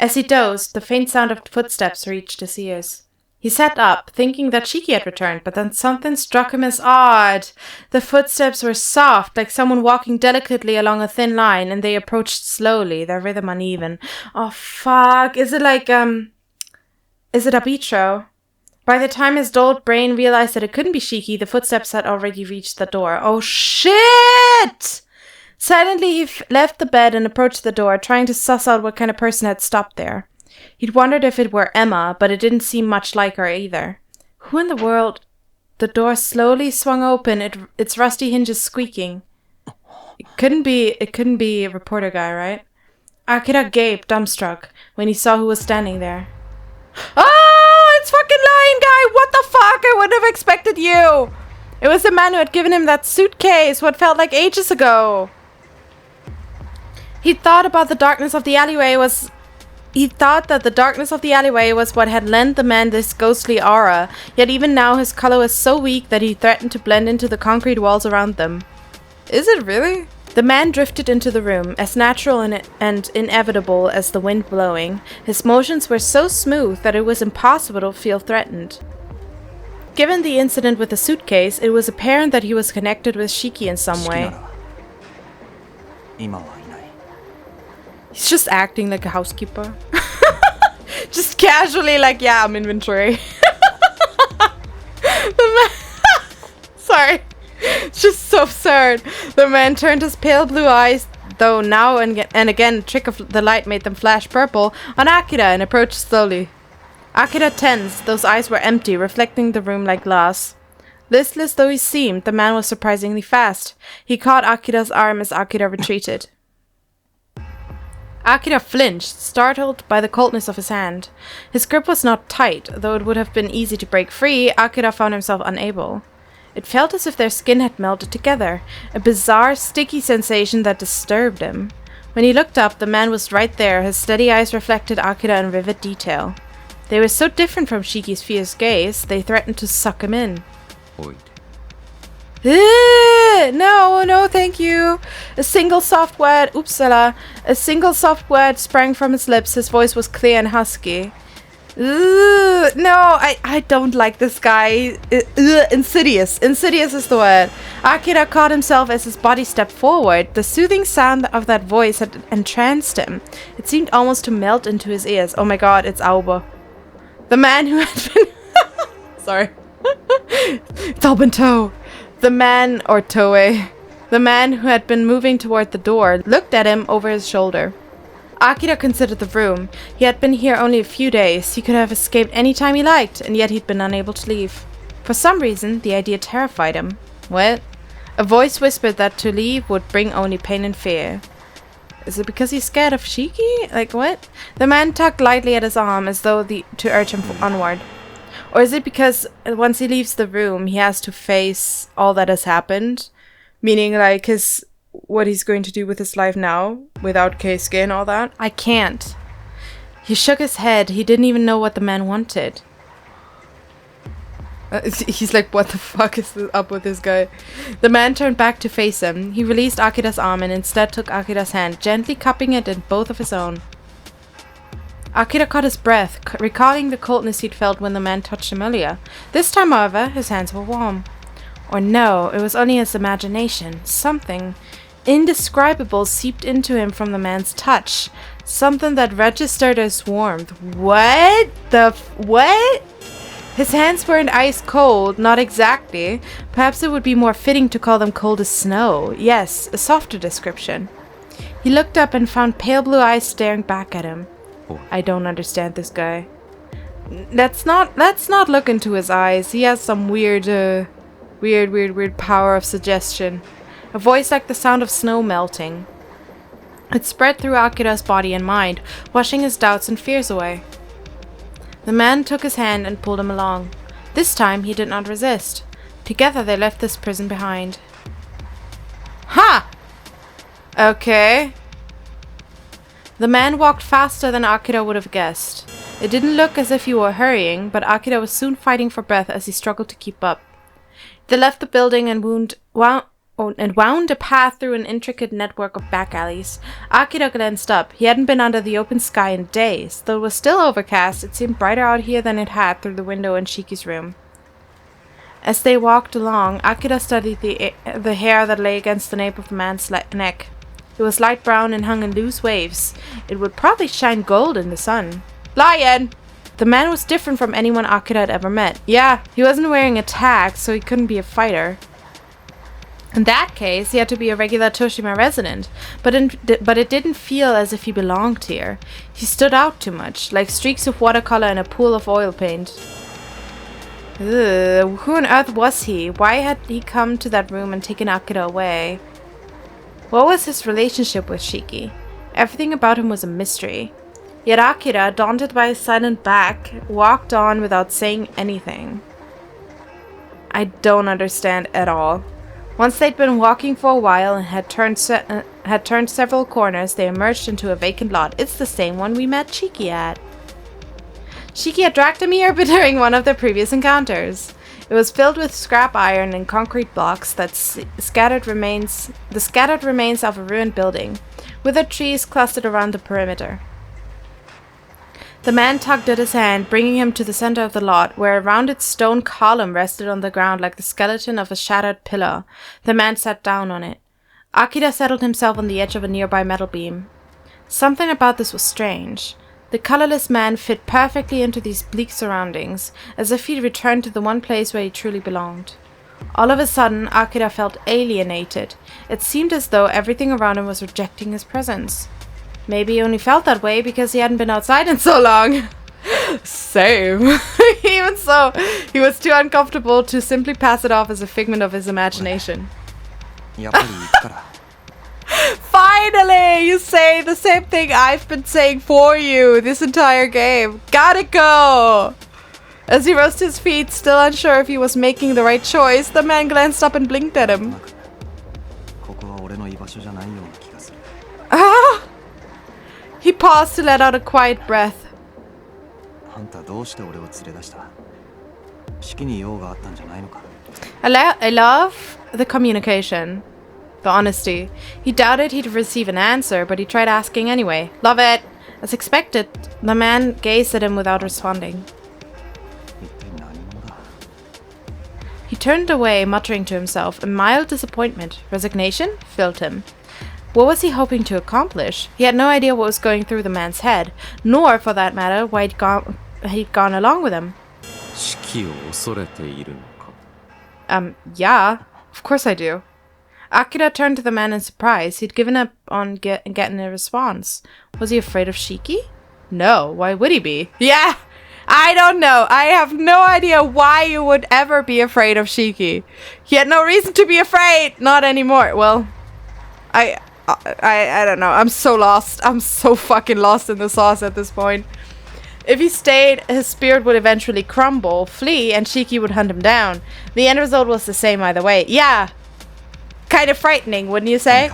As he dozed, the faint sound of footsteps reached his ears. He sat up, thinking that Shiki had returned, but then something struck him as odd. The footsteps were soft, like someone walking delicately along a thin line, and they approached slowly, their rhythm uneven. Oh, fuck. Is it Abitro? By the time his dulled brain realized that it couldn't be Shiki, the footsteps had already reached the door. Oh, shit! Silently, he left the bed and approached the door, trying to suss out what kind of person had stopped there. He'd wondered if it were Emma, but it didn't seem much like her either. Who in the world? The door slowly swung open, its rusty hinges squeaking. It couldn't be a reporter guy, right? Akira gaped, dumbstruck, when he saw who was standing there. Oh, it's fucking Lion Guy! What the fuck? I wouldn't have expected you! It was the man who had given him that suitcase, what felt like ages ago. He thought about the darkness of the alleyway was He thought that the darkness of the alleyway was what had lent the man this ghostly aura, yet even now his color was so weak that he threatened to blend into the concrete walls around them. Is it really? The man drifted into the room, as natural and inevitable as the wind blowing. His motions were so smooth that it was impossible to feel threatened. Given the incident with the suitcase, it was apparent that he was connected with Shiki in some way. He's just acting like a housekeeper. Just casually like, yeah, I'm inventory. Sorry. It's just so absurd. The man turned his pale blue eyes, though now and again a trick of the light made them flash purple, on Akira and approached slowly. Akira tensed. Those eyes were empty, reflecting the room like glass. Listless though he seemed, the man was surprisingly fast. He caught Akira's arm as Akira retreated. Akira flinched, startled by the coldness of his hand. His grip was not tight, though it would have been easy to break free. Akira found himself unable. It felt as if their skin had melted together, a bizarre, sticky sensation that disturbed him. When he looked up, the man was right there, his steady eyes reflected Akira in vivid detail. They were so different from Shiki's fierce gaze, they threatened to suck him in. No, thank you. A single soft word sprang from his lips. His voice was clear and husky. No, I don't like this guy. Insidious. Insidious is the word. Akira caught himself as his body stepped forward. The soothing sound of that voice had entranced him. It seemed almost to melt into his ears. Oh my god, it's Aoba. The man who had been... Sorry. It's Albento. The man, or Toei. The man who had been moving toward the door looked at him over his shoulder. Akira considered the room. He had been here only a few days. He could have escaped any time he liked, and yet he'd been unable to leave. For some reason, the idea terrified him. What? A voice whispered that to leave would bring only pain and fear. Is it because he's scared of Shiki? Like what? The man tugged lightly at his arm as though to urge him onward. Or is it because once he leaves the room, he has to face all that has happened? Meaning like what he's going to do with his life now, without Keisuke and all that? I can't. He shook his head. He didn't even know what the man wanted. He's like, what the fuck is up with this guy? The man turned back to face him. He released Akira's arm and instead took Akira's hand, gently cupping it in both of his own. Akira caught his breath, recalling the coldness he'd felt when the man touched him earlier. This time, however, his hands were warm. Or no, it was only his imagination. Something indescribable seeped into him from the man's touch. Something that registered as warmth. What? What? His hands weren't ice cold, not exactly. Perhaps it would be more fitting to call them cold as snow. Yes, a softer description. He looked up and found pale blue eyes staring back at him. I don't understand this guy. Let's not look into his eyes. He has some weird power of suggestion. A voice like the sound of snow melting. It spread through Akira's body and mind, washing his doubts and fears away. The man took his hand and pulled him along. This time he did not resist. Together they left this prison behind. Ha! Okay. The man walked faster than Akira would have guessed. It didn't look as if he were hurrying, but Akira was soon fighting for breath as he struggled to keep up. They left the building and wound a path through an intricate network of back alleys. Akira glanced up. He hadn't been under the open sky in days. Though it was still overcast, it seemed brighter out here than it had through the window in Shiki's room. As they walked along, Akira studied the hair that lay against the nape of the man's neck. It was light brown and hung in loose waves. It would probably shine gold in the sun. Lion! The man was different from anyone Akira had ever met. Yeah, he wasn't wearing a tag, so he couldn't be a fighter. In that case, he had to be a regular Toshima resident, but it didn't feel as if he belonged here. He stood out too much, like streaks of watercolor in a pool of oil paint. Ugh, who on earth was he? Why had he come to that room and taken Akira away? What was his relationship with Shiki? Everything about him was a mystery. Yet Akira, daunted by his silent back, walked on without saying anything. I don't understand at all. Once they'd been walking for a while and had turned several corners, they emerged into a vacant lot. It's the same one we met Shiki at. Shiki had dragged him here during one of their previous encounters. It was filled with scrap iron and concrete blocks that the scattered remains of a ruined building, withered trees clustered around the perimeter. The man tugged at his hand, bringing him to the center of the lot, where a rounded stone column rested on the ground like the skeleton of a shattered pillar. The man sat down on it. Akira settled himself on the edge of a nearby metal beam. Something about this was strange. The colorless man fit perfectly into these bleak surroundings, as if he'd returned to the one place where he truly belonged. All of a sudden, Akira felt alienated. It seemed as though everything around him was rejecting his presence. Maybe he only felt that way because he hadn't been outside in so long. Same. Even so, he was too uncomfortable to simply pass it off as a figment of his imagination. Finally! You say the same thing I've been saying for you this entire game. Gotta go! As he rose to his feet, still unsure if he was making the right choice, the man glanced up and blinked at him. Ah! He paused to let out a quiet breath. I love the communication. The honesty. He doubted he'd receive an answer, but he tried asking anyway. Love it! As expected, the man gazed at him without responding. He turned away, muttering to himself. A mild disappointment, resignation, filled him. What was he hoping to accomplish? He had no idea what was going through the man's head, nor, for that matter, why he'd gone along with him. Yeah, of course I do. Akira turned to the man in surprise. He'd given up on getting a response. Was he afraid of Shiki? No, why would he be? Yeah, I don't know. I have no idea why you would ever be afraid of Shiki. He had no reason to be afraid. Not anymore. Well, I don't know. I'm so lost. I'm so fucking lost in the sauce at this point. If he stayed, his spirit would eventually crumble, flee, and Shiki would hunt him down. The end result was the same either way. Yeah. Kind of frightening, wouldn't you say?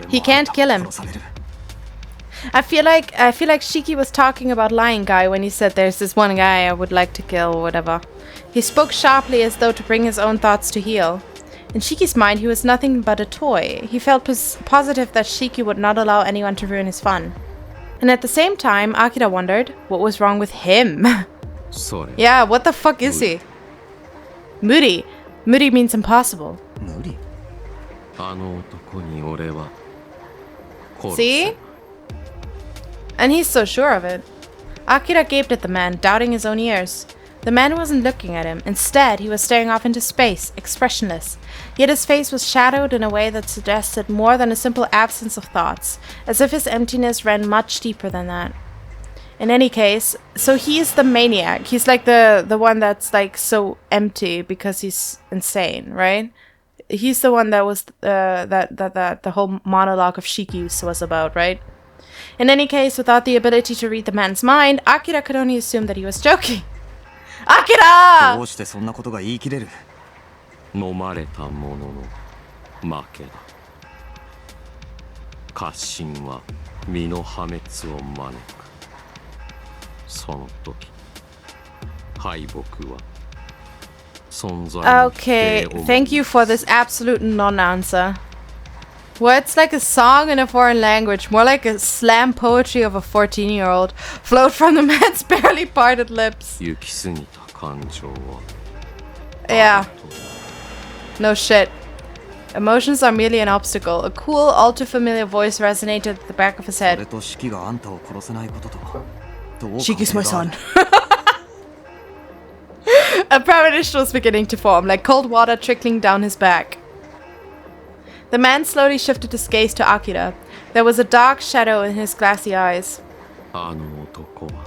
He can't kill him. I feel like Shiki was talking about Lion Guy when he said there's this one guy I would like to kill or whatever. He spoke sharply as though to bring his own thoughts to heel. In Shiki's mind, he was nothing but a toy. He felt positive that Shiki would not allow anyone to ruin his fun. And at the same time, Akira wondered, what was wrong with him? Yeah, what the fuck is he? Moody. Moody means impossible. Moody? See? And he's so sure of it. Akira gaped at the man, doubting his own ears. The man wasn't looking at him. Instead, he was staring off into space, expressionless. Yet his face was shadowed in a way that suggested more than a simple absence of thoughts, as if his emptiness ran much deeper than that. In any case, so he's the maniac. He's like the one that's like so empty because he's insane, right? He's the one that was that the whole monologue of Shiki was about, right? In any case, without the ability to read the man's mind, Akira could only assume that he was joking. Akira! どうしてそんなことが言い切れる? 飲まれた者の負けだ。過信は身の破滅を招く。その時、敗北は存在の否定 Okay, thank you for this absolute non-answer. Words like a song in a foreign language, more like a slam poetry of a 14-year-old, flowed from the man's barely parted lips. 行き過ぎた感情は Yeah. No shit. Emotions are merely an obstacle. A cool, all too familiar voice resonated at the back of his そ head. れとシキがあんたを殺せないこととはどう関 Shiki's 係 my がある? son. A premonition was beginning to form, like cold water trickling down his back. The man slowly shifted his gaze to Akira. There was a dark shadow in his glassy eyes. あの男は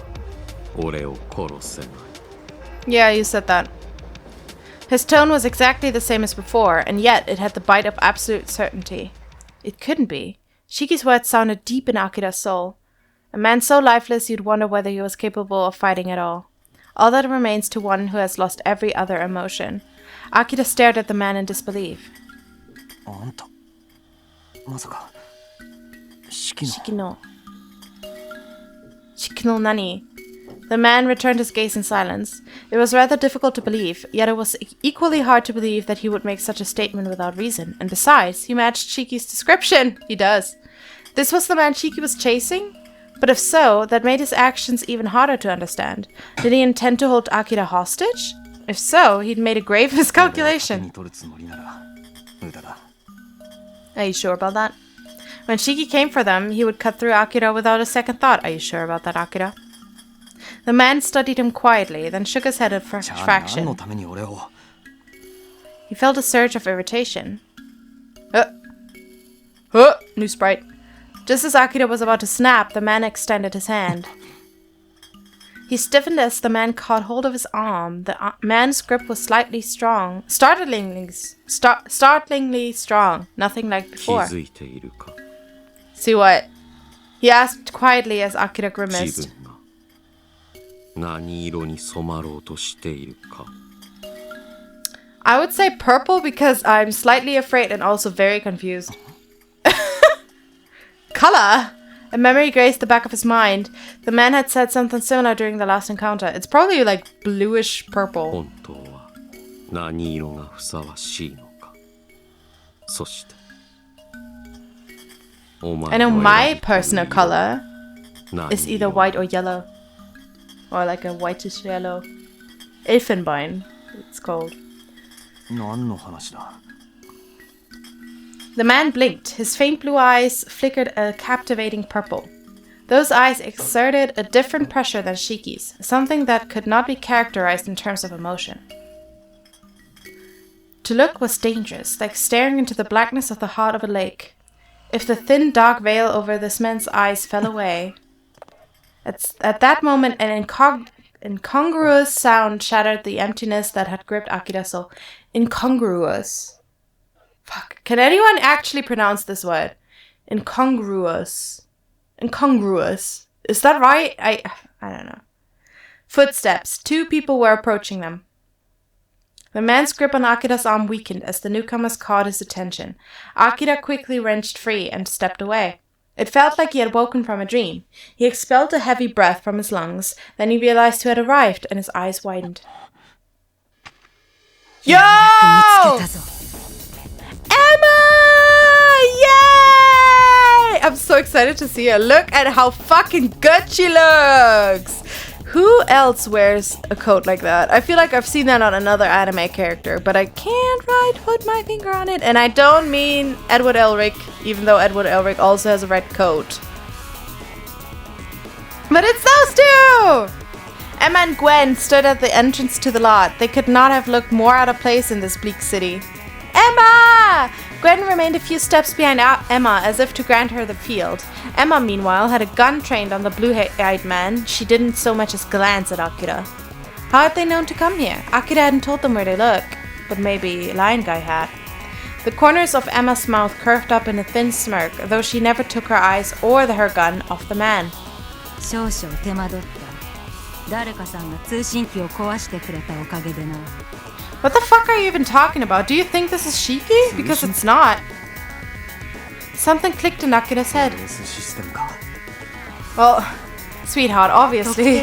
俺を殺せない。 Yeah, you said that. His tone was exactly the same as before, and yet it had the bite of absolute certainty. It couldn't be. Shiki's words sounded deep in Akira's soul. A man so lifeless you'd wonder whether he was capable of fighting at all. all that remains to one who has lost every other emotion. Akira stared at the man in disbelief. Shiki no nani? The man returned his gaze in silence. It was rather difficult to believe, yet it was equally hard to believe that he would make such a statement without reason. And besides, he matched Shiki's description. He does. This was the man Shiki was chasing? But if so, that made his actions even harder to understand. Did he intend to hold Akira hostage? If so, he'd made a grave miscalculation. Are you sure about that? When Shiki came for them, he would cut through Akira without a second thought. Are you sure about that, Akira? The man studied him quietly, then shook his head at fraction. He felt a surge of irritation. New sprite. Just as Akira was about to snap, the man extended his hand. He stiffened as the man caught hold of his arm. The man's grip was startlingly strong. Nothing like before. See what? He asked quietly as Akira grimaced. I would say purple because I'm slightly afraid and also very confused. Color? A memory grazed the back of his mind. The man had said something similar during the last encounter. It's probably like bluish purple. I know my personal color is either white or yellow. Or like a whitish yellow. Elfenbein, it's called. The man blinked. His faint blue eyes flickered a captivating purple. Those eyes exerted a different pressure than Shiki's, something that could not be characterized in terms of emotion. To look was dangerous, like staring into the blackness of the heart of a lake. If the thin dark veil over this man's eyes fell away... At that moment, an incongruous sound shattered the emptiness that had gripped Akira's soul. Incongruous. Fuck. Can anyone actually pronounce this word? Incongruous. Incongruous. Is that right? I don't know. Footsteps. 2 people were approaching them. The man's grip on Akira's arm weakened as the newcomers caught his attention. Akira quickly wrenched free and stepped away. It felt like he had woken from a dream. He expelled a heavy breath from his lungs. Then he realized who had arrived, and his eyes widened. Yo! Emma! Yay! I'm so excited to see her. Look at how fucking good she looks! Who else wears a coat like that? I feel like I've seen that on another anime character, but I can't put my finger on it. And I don't mean Edward Elric, even though Edward Elric also has a red coat. But it's those 2! Emma and Gwen stood at the entrance to the lot. They could not have looked more out of place in this bleak city. Emma! Gwen remained a few steps behind Emma as if to grant her the field. Emma, meanwhile, had a gun trained on the blue-eyed man. She didn't so much as glance at Akira. How had they known to come here? Akira hadn't told them where to look, but maybe Lion Guy had. The corners of Emma's mouth curved up in a thin smirk, though she never took her eyes or her gun off the man. What the fuck are you even talking about? Do you think this is Shiki? Because it's not. Something clicked in Akira's head. Well, sweetheart, obviously.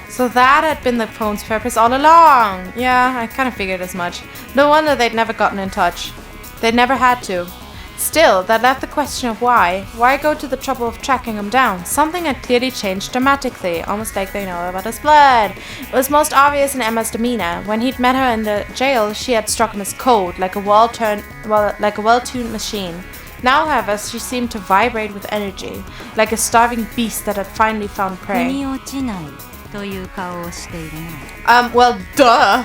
So that had been the phone's purpose all along. Yeah, I kind of figured as much. No wonder they'd never gotten in touch. They'd never had to. Still, that left the question of why. Why go to the trouble of tracking him down? Something had clearly changed dramatically, almost like they know about his blood. It was most obvious in Emma's demeanor. When he'd met her in the jail, she had struck him as cold, like a well-tuned machine. Now, however, she seemed to vibrate with energy, like a starving beast that had finally found prey. Well, duh!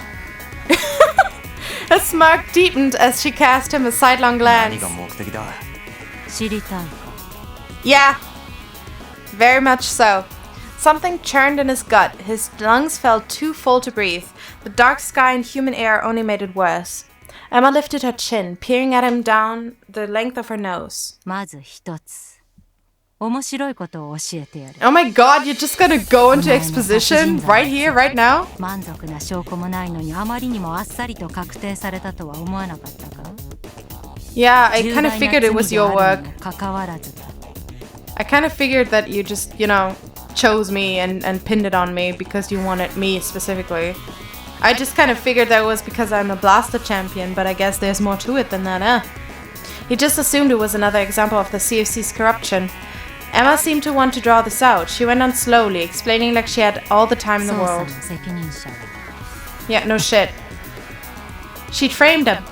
Her smirk deepened as she cast him a sidelong glance. Yeah, very much so. Something churned in his gut. His lungs felt too full to breathe. The dark sky and human air only made it worse. Emma lifted her chin, peering at him down the length of her nose. まず一つ。面白いことを教えてやる。 Oh my god, you're just gonna go into exposition right here, right now? 満足な証拠もないのにあまりにもあっさりと確定されたとは思わなかったか Yeah, I kind of figured it was your work. 関わらずだ。I kind of figured that you just, chose me and pinned it on me because you wanted me specifically. I just kind of figured that it was because I'm a blaster champion, but I guess there's more to it than that, eh? He just assumed it was another example of the CFC's corruption. Emma seemed to want to draw this out. She went on slowly, explaining like she had all the time in the world. Yeah, no shit. She'd framed him.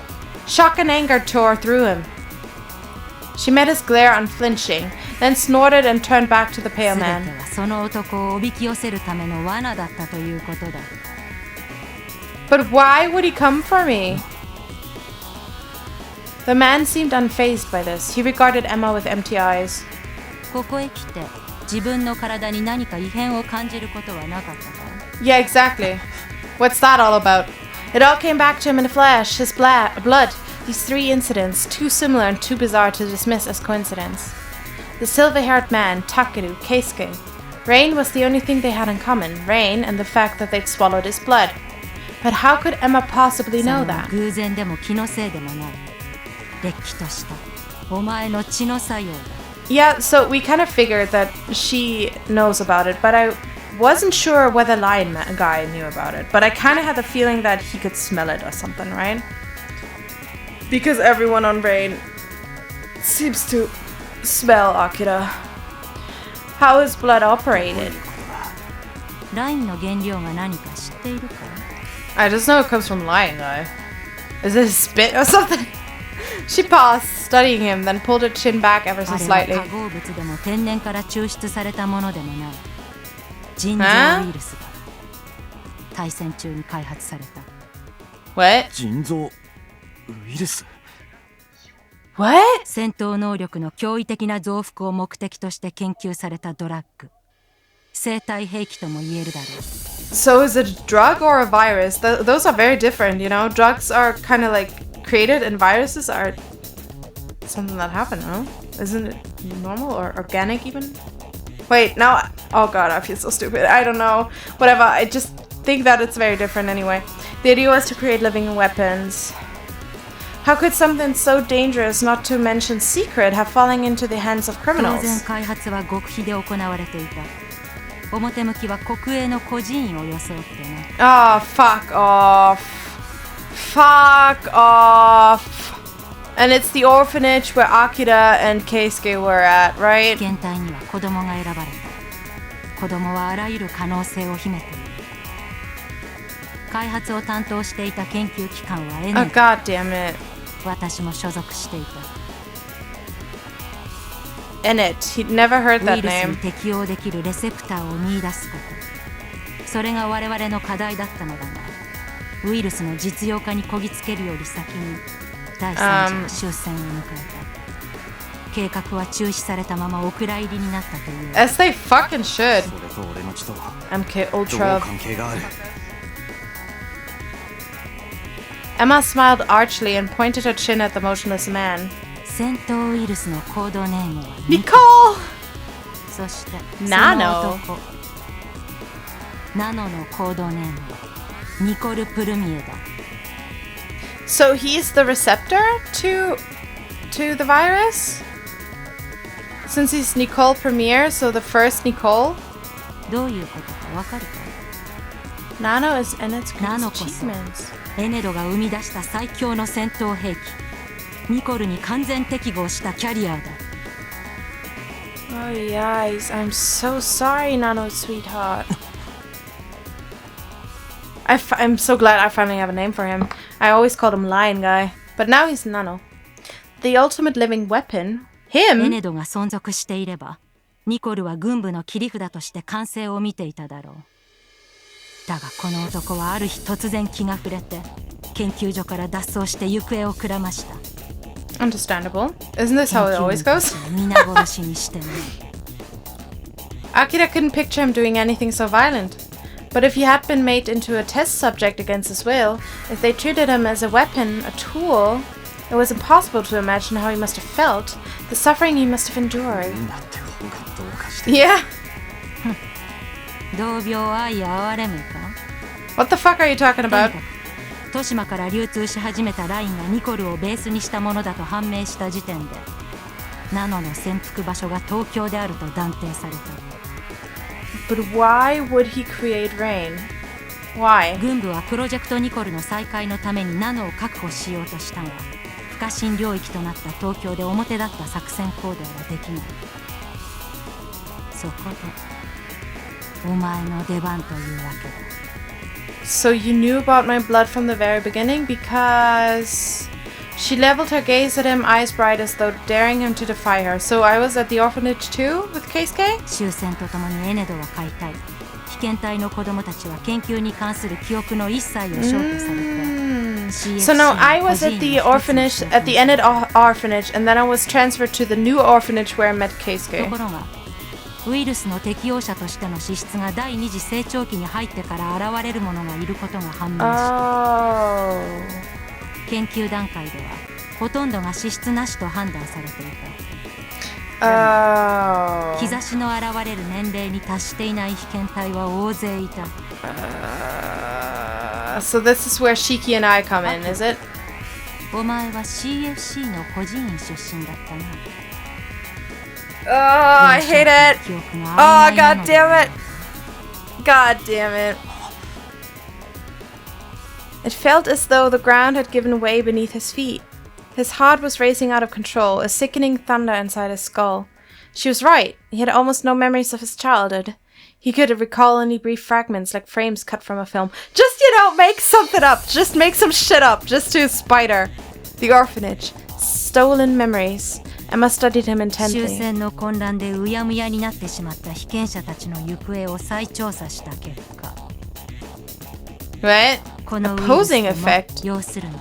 Shock and anger tore through him. She met his glare unflinching, then snorted and turned back to the pale man. But why would he come for me? The man seemed unfazed by this. He regarded Emma with empty eyes. ここへ来て自分の体に何か異変を感じることはなかったか Yeah, exactly. What's that all about? It all came back to him in a flash. His blood. These three incidents, too similar and too bizarre to dismiss as coincidence. The silver-haired man, Takeru, Keisuke. Rain was the only thing they had in common. Rain and the fact that they'd swallowed his blood. But how could Emma possibly know that? 偶然でも気のせいでもない。れっきとしたお前の血の作用だ。Yeah, so we kind of figured that she knows about it, but I wasn't sure whether Lion Guy knew about it. But I kind of had the feeling that he could smell it or something, right? Because everyone on Rain seems to smell Akira. How is blood operated? ラインの原料が何か知っているか I just know it comes from Lion Guy. Is it spit or something? She paused, studying him, then pulled her chin back ever so slightly. あれは化合物でも天然から抽出されたものでもない。腎臓ウイルスが大戦中に開発された。What? 腎臓ウイルス What? 戦闘能力の驚異的な増幅を目的として研究されたドラッグ。生体兵器とも言えるだろう。So is it a drug or a virus? Those are very different, Drugs are kind of like created and viruses are something that happened, no? Isn't it normal or organic even? Wait, now... Oh god, I feel so stupid. I don't know. Whatever, I just think that it's very different anyway. The idea was to create living weapons. How could something so dangerous, not to mention secret, have fallen into the hands of 当然 criminals? 開発は極秘で行われていた。表向きは国営の孤児院を装ってな。Oh, fuck off. Fuck off. And it's the orphanage where Akira and Keisuke were at, right? 検体には子供が選ばれた。子供はあらゆる可能性を秘めている。開発を担当していた研究機関は Oh, god damn it. 私も所属していた。Innit. He'd never heard ウ that イルス name. に適応できるレセプターを見出すこと。それが我々の課題だったのだが、ウイルスの実用化にこぎつけるより先に第三次の終戦を迎えた。計画は中止されたままお蔵入りになったという。As they fucking should. それと俺の血と MK どう Ultra. 関係がある Emma smiled archly and pointed her chin at the motionless man. 戦闘ウイルスのコードネームは Nicole! そしてナノその男ナノのコードネームはニコル・プルミエだ。 So he's the receptor to the virus? Since he's Nicole Premier, so the first Nicole? どういうことかわかるか Nano is Ennet's Nano greatest こそ achievements. エネドが生み出した最強の戦闘兵器ニコルに完全適合したキャリアだ。 Oh yikes, I'm so sorry, Nano sweetheart. I'm so glad I finally have a name for him. I always called him Lion Guy, but now he's Nano. The ultimate living weapon? エ Him? ネドが存続していればニコルは軍部の切り札として完成を見ていただろう。だがこの男はある日突然気が触れて研究所から脱走して行方をくらました。 Understandable. Isn't this how it always goes? 皆殺しにしてね。 Akira couldn't picture him doing anything so violent. But if he had been made into a test subject against his will, if they treated him as a weapon, a tool, it was impossible to imagine how he must have felt, the suffering he must have endured. Yeah. What the fuck are you talking about? 豊島から流通し始めたラインがニコルをベースにしたものだと判明した時点で、ナノの潜伏場所が東京であると断定された。But why would he create rain? Why? 軍部はプロジェクトニコルの再開のためにナノを確保しようとしたが、不可侵領域となった東京で表立った作戦行動はできない。そこでお前の出番というわけだ。So you knew about my blood from the very beginning because she leveled her gaze at him, eyes bright as though daring him to defy her. So I was at the orphanage too with Keisuke? 終戦とともにエネドは解体。被験体の子供たちは研究に関する記憶の一切を消去されて。So now I was at the orphanage, at the Enid orphanage, and then I was transferred to the new orphanage where I met Keisuke. ところがウイルスの適応者としての資質が第二次成長期に入ってから現れる者がいることが判明した。研究段階ではほとんどが資質なしと判断されていた。兆しの現れる年齢に達していない被験体は大勢いた。So this is where Shiki and I come in, is it? お前は CFC の孤児院出身だったな。Oh, I hate it. Oh, god damn it. God damn it. It felt as though the ground had given way beneath his feet. His heart was racing out of control, a sickening thunder inside his skull. She was right. He had almost no memories of his childhood. He could recall only brief fragments like frames cut from a film. Just, make something up. Just make some shit up. Just to spite her. The orphanage. Stolen memories. Emma studied him intently. 終戦の混乱でうやむやになってしまった被験者たちの行方を再調査した結果。What? このウイルス Opposing も effect. 要するに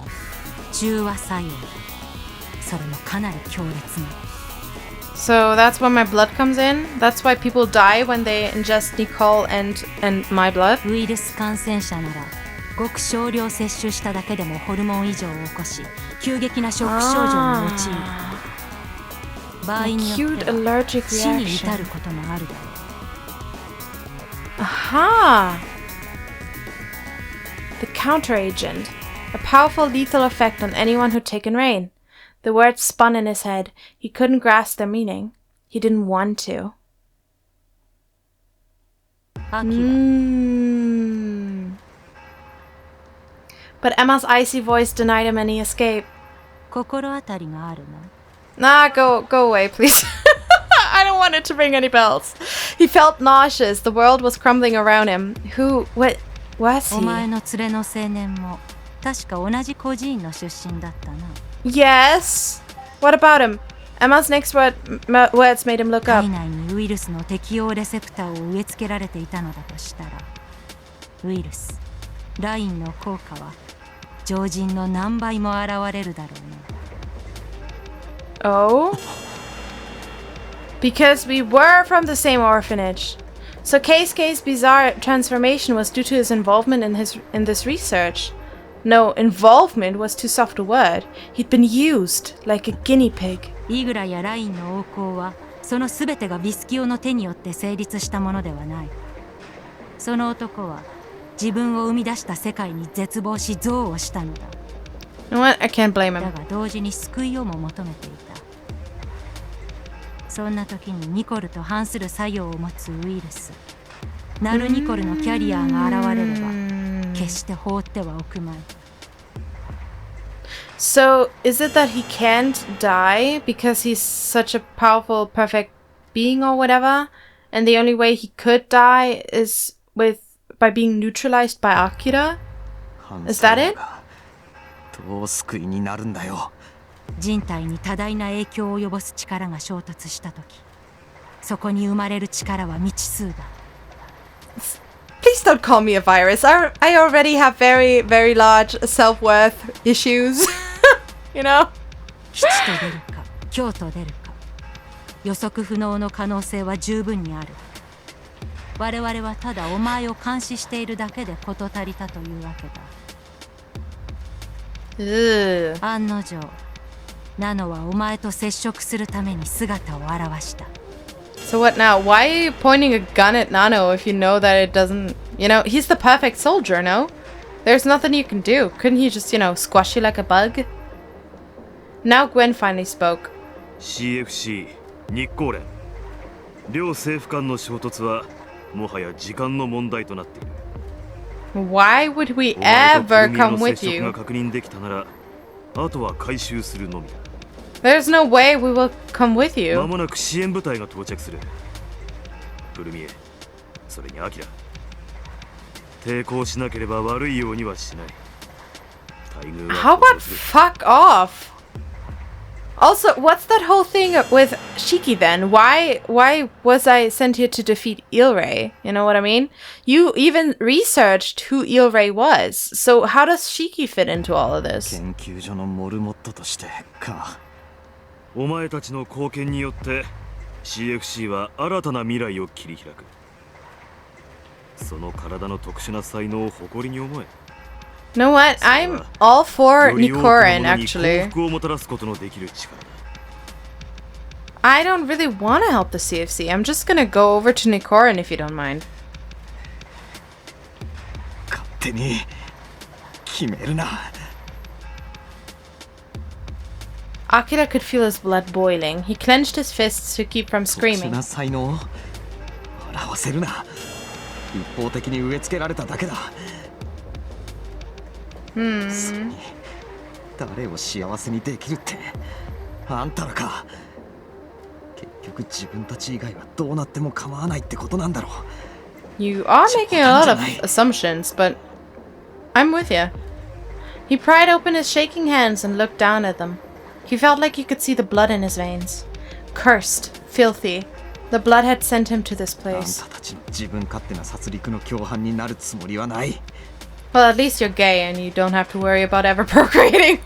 中和作用。それもかなり強烈な。So that's when my blood comes in? That's why people die when they ingest Nicole and my blood? ウイルス感染者ならごく少量摂取しただけでもホルモン異常を起こし急激なショック症状に陥る。場合によっては死に至ることもあるだろう。Aha! The counteragent. A powerful lethal effect on anyone who'd taken rain. The words spun in his head. He couldn't grasp their meaning. He didn't want to. But Emma's icy voice denied him any escape. 心当たりがあるな。Nah, go away, please. I don't want it to ring any bells. He felt nauseous. The world was crumbling around him. What was he? お前の連れの青年も確か同じ孤児院の出身だったな。Yes. What about him? Emma's next words made him look up. 体内にウイルスの適応レセプターを植え付けられていたのだとしたら、ウイルス、ラインの効果は常人の何倍も現れるだろうね。Oh? Because we were from the same orphanage. So Keisuke's bizarre transformation was due to his involvement in this research. No, involvement was too soft a word. He'd been used like a guinea pig. イグラやラインの横行はその全てがビスキオの手によって成立したものではない。その男は自分を生み出した世界に絶望し憎悪をしたのだ。You know what? I can't blame him. だが同時に救いをも求めていた。そんな時にニコルと反する作用を持つウイルス、ナルニコルのキャリアが現れれば決して放ってはおくまい。So, is it that he can't die because he's such a powerful, perfect being or whatever? And the only way he could die is by being neutralized by Akira? Is that it? どう救いになるんだよ。人体に多大な影響を及ぼす力が衝突した時、そこに生まれる力は未知数だ。Please don't call me a virus. I already have very, very large self-worth issues. You know? 吉と出るか、凶と出るか、予測不能の可能性は十分にある。我々はただお前を監視しているだけで事足りたというわけだ。案の定、ナノはお前と接触するために姿を現した。So what now? Why are you pointing a gun at Nano if you know that it doesn't... You know, he's the perfect soldier, no? There's nothing you can do. Couldn't he just, squash you like a bug? Now Gwen finally spoke. CFC、日光連。両政府間の衝突はもはや時間の問題となっている。Why would we ever come with you? が確認できたなら、あとは回収するのみだ。There's no way we will come with you. 間もなく支援部隊が到着する。プルミエ、それにアキラ。抵抗しなければ悪いようにはしない。待遇は How about fuck off? Also, what's that whole thing with Shiki then? Why was I sent here to defeat Ilray? You know what I mean? You even researched who Ilray was. So how does Shiki fit into all of this? 研究所のモルモットとしてか。お前たちの貢献によって CFC は新たな未来を切り開く。その体の特殊な才能を誇りに思え。You know what? I'm all for Nikorin, actually. I don't really want to help the CFC. I'm just gonna go over to Nikorin if you don't mind. 勝手に決めるな。Akira could feel his blood boiling. He clenched his fists to keep from screaming. 特殊な才能を笑わせるな。一方的に植え付けられただけだ。それに誰を幸せにできるってあんたらか。結局自分たち以外はどうなっても構わないってことなんだろう。 You are making a lot of assumptions, but I'm with you. He pried open his shaking hands and looked down at them. He felt like he could see the blood in his veins. Cursed, filthy. The blood had sent him to this あん place. たたちの自分勝手な殺戮の共犯になるつもりはない。 Well, at least you're gay and you don't have to worry about ever procreating.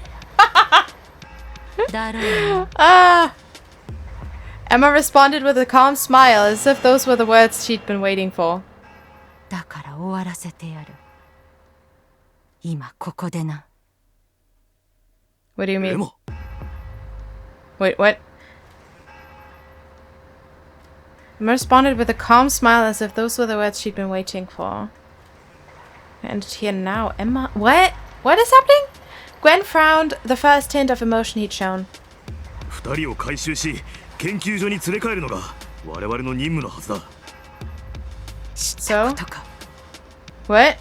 Emma responded with a calm smile, as if those were the words she'd been waiting for. だから終わらせてやる。今ここでな。What do you mean? Wait, what? Emma responded with a calm smile, as if those were the words she'd been waiting for. And here now, Emma... What? What is happening? Gwen frowned, the first hint of emotion he'd shown. 2人を回収し、研究所に連れ帰るのが我々の任務のはずだ。So? What?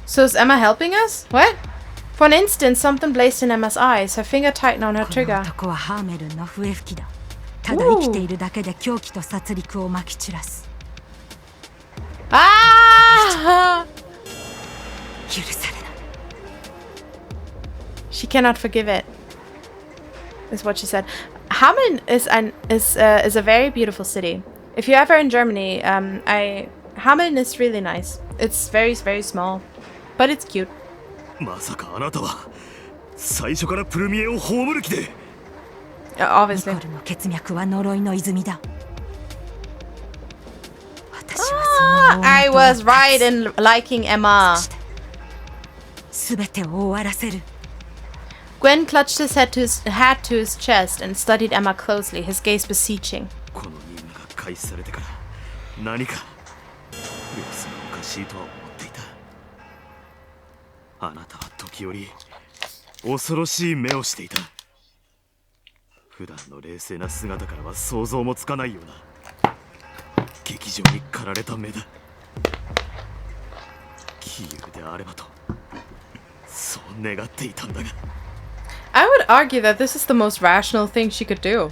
So is Emma helping us? What? For an instant, something blazed in Emma's eyes. Her finger tightened on her この trigger. 男はハーメルンの笛吹きだ。ただ生きているだけで狂気と殺戮をまき散らす。Ah! 許されない。 She cannot forgive it, is what she said. Hameln is a very beautiful city. If you're ever in Germany, Hameln is really nice. It's very, very small, but it's cute. まさかあなたは最初からプルミエを葬る気で。Obviously. ニコルの血脈は呪いの泉だ。私はその I was right in liking Emma. すべてを終わらせる。 Gwen clutched his hat to his chest and studied Emma closely, his gaze beseeching. この任務が開始されてから何か様子がおかしいとは思っていた。あなたは時折恐ろしい目をしていた。普段の冷静な姿からは想像もつかないような劇場に駆られた目だ。杞憂であればとそう願っていたんだが。I would argue that this is the most rational thing she could do.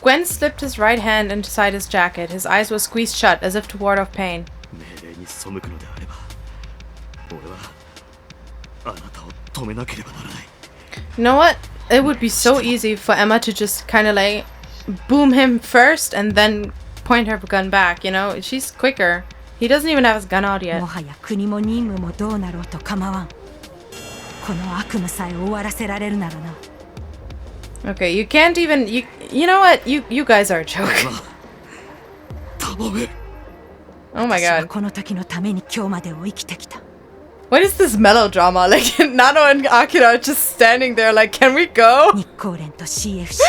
Gwen slipped his right hand inside his jacket. His eyes were squeezed shut as if to ward off pain. 命令に背くのであれば、俺はあなたを止めなければならない。You know what? It would be so easy for Emma to just kind of like boom him first and then point her gun back, you know? She's quicker. He doesn't even have his gun out yet. もはや国も任務もどうなろうと構わん。この悪夢さえ終わらせられるならな。Okay, you can't even... You know what? You guys are a joke. Oh my god. この時のために今日までを生きてきた。 What is this melodrama? Like, Nano and Akira are just standing there like, can we go? 日光連と CFC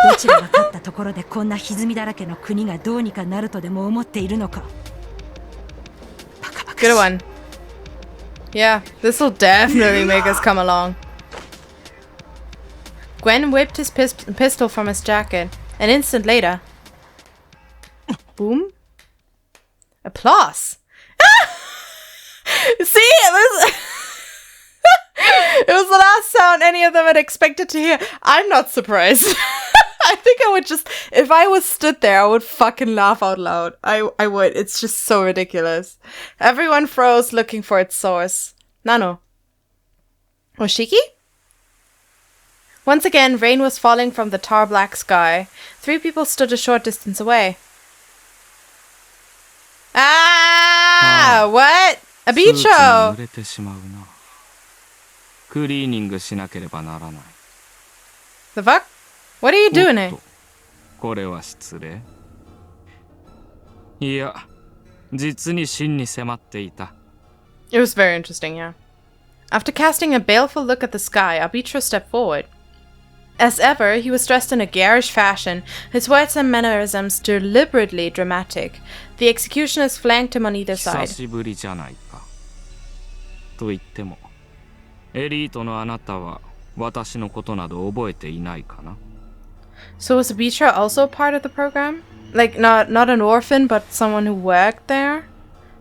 どちらが勝ったところでこんな歪みだらけの国がどうにかなるとでも思っているのか。バカバカしい。 Good one. Yeah, this will definitely make us come along. Gwen whipped his pistol from his jacket. An instant later. Boom. Applause. See, it was the last sound any of them had expected to hear. I'm not surprised. I think I would just, if I was stood there, I would fucking laugh out loud. I would. It's just so ridiculous. Everyone froze, looking for its source. Nano. Or Shiki? Once again, rain was falling from the tar-black sky. 3 people stood a short distance away. Ah! What? A bicho! The fuck? What are you doing here? It was very interesting, yeah. After casting a baleful look at the sky, Arbitro stepped forward. As ever, he was dressed in a garish fashion, his words and mannerisms deliberately dramatic. The executioners flanked him on either side. So was Arbitro also part of the program? Like, not an orphan, but someone who worked there?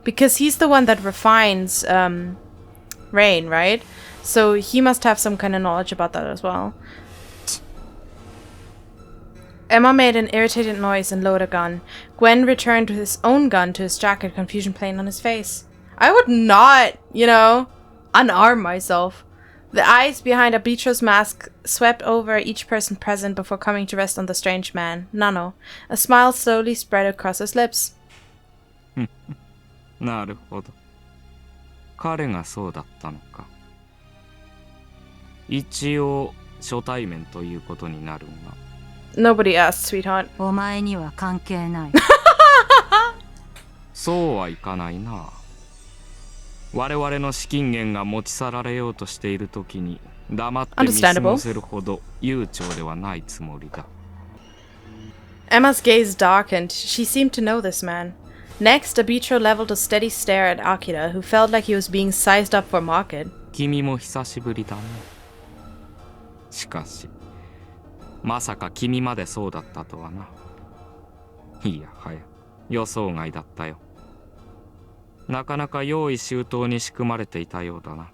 Because he's the one that refines Rain, right? So he must have some kind of knowledge about that as well. Emma made an irritated noise and lowered a gun. Gwen returned his own gun to his jacket, confusion plain on his face. I would not, unarm myself. The eyes behind Arbitro's mask swept over each person present before coming to rest on the strange man, Nano. A smile slowly spread across his lips. なるほど。彼がそうだったのか。一応初対面ということになるが。Nobody asked, sweetheart. お前には関係ない。そうはいかないな。我々の資金源が持ち去られようとしているときに黙って見過ごせるほど悠長ではないつもりだ。Emma's gaze darkened. She seemed to know this man. Next, Arbitro leveled a steady stare at Akira, who felt like he was being sized up for market. 君も久しぶりだね。しかし、まさか君までそうだったとはな。いやはや、予想外だったよ。なかなか用意周到に仕組まれていたようだな。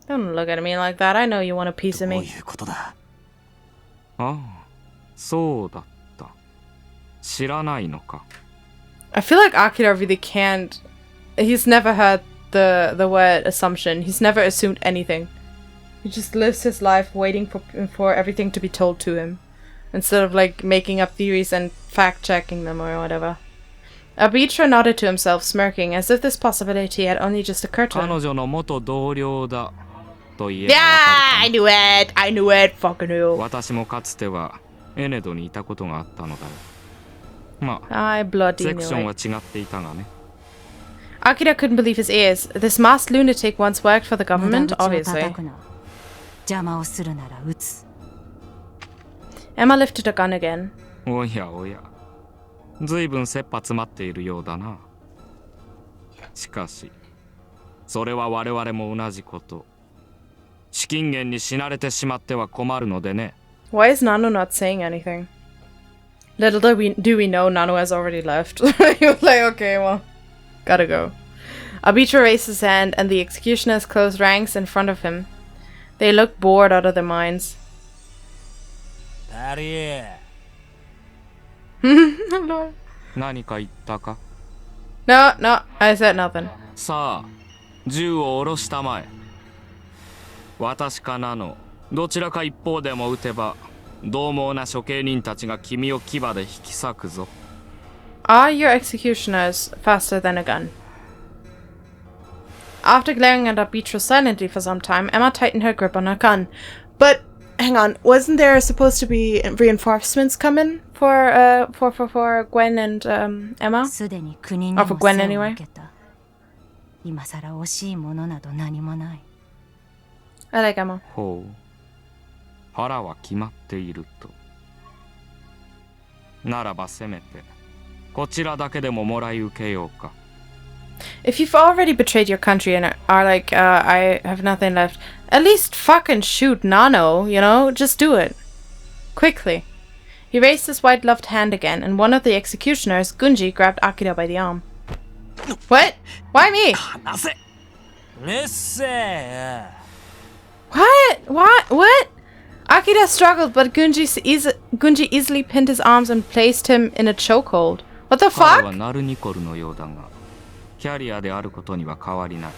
Don't look at me like that. I know you want a piece of me. どういうことだ。ああ、そうだった。知らないのか。I feel like Akira really can't. He's never heard the word assumption. He's never assumed anything. He just lives his life waiting for everything to be told to him, instead of like making up theories and fact checking them or whatever. Arbitro nodded to himself, smirking, as if this possibility had only just occurred to him. 彼女の元同僚だと言えば Yeah, I knew it. I knew it. Fucking knew. 私もかつてはエネドにいたことがあったのだよ。まあ、 I bloody セク knew ションは it. 違っていたがね。Akira couldn't believe his ears. This masked lunatic once worked for the government, obviously. 邪魔をするなら撃つ。 Emma lifted a gun again. おやおや、ずいぶん切羽詰まっているようだな。しかし、それは我々も同じこと。資金源に死なれてしまっては困るのでね。Why is Nano not saying anything? Little do we know Nano has already left. He was like, okay, well, gotta go. Arbitro raised his hand and the executioners closed ranks in front of him. They looked bored out of their minds. ダリー。何か言ったか？ No, I said nothing. さあ、銃を下ろしたまえ。私かなの、どちらか一方でも撃てば、獰猛な処刑人たちが君を牙で引き裂くぞ。Are your executioners faster than a gun? After glaring at Arbitro silently for some time, Emma tightened her grip on her gun. But hang on, wasn't there supposed to be reinforcements coming for Gwen and Emma? すでに国に Or も for 背 Gwen を anyway. 受けた。今さら惜しいものなど何もない。 I like Emma. ほう。腹は決まっていると。ならばせめてこちらだけでももらい受けようか。 If you've already betrayed your country and are like, I have nothing left, at least fucking shoot Nano, you know? Just do it. Quickly. He raised his white-gloved hand again, and one of the executioners, Gunji, grabbed Akira by the arm. What? Why me? What? Akira struggled, but Gunji easily pinned his arms and placed him in a chokehold. What the 彼 fuck? はナルニコルのようだが、キャリアであることには変わりない。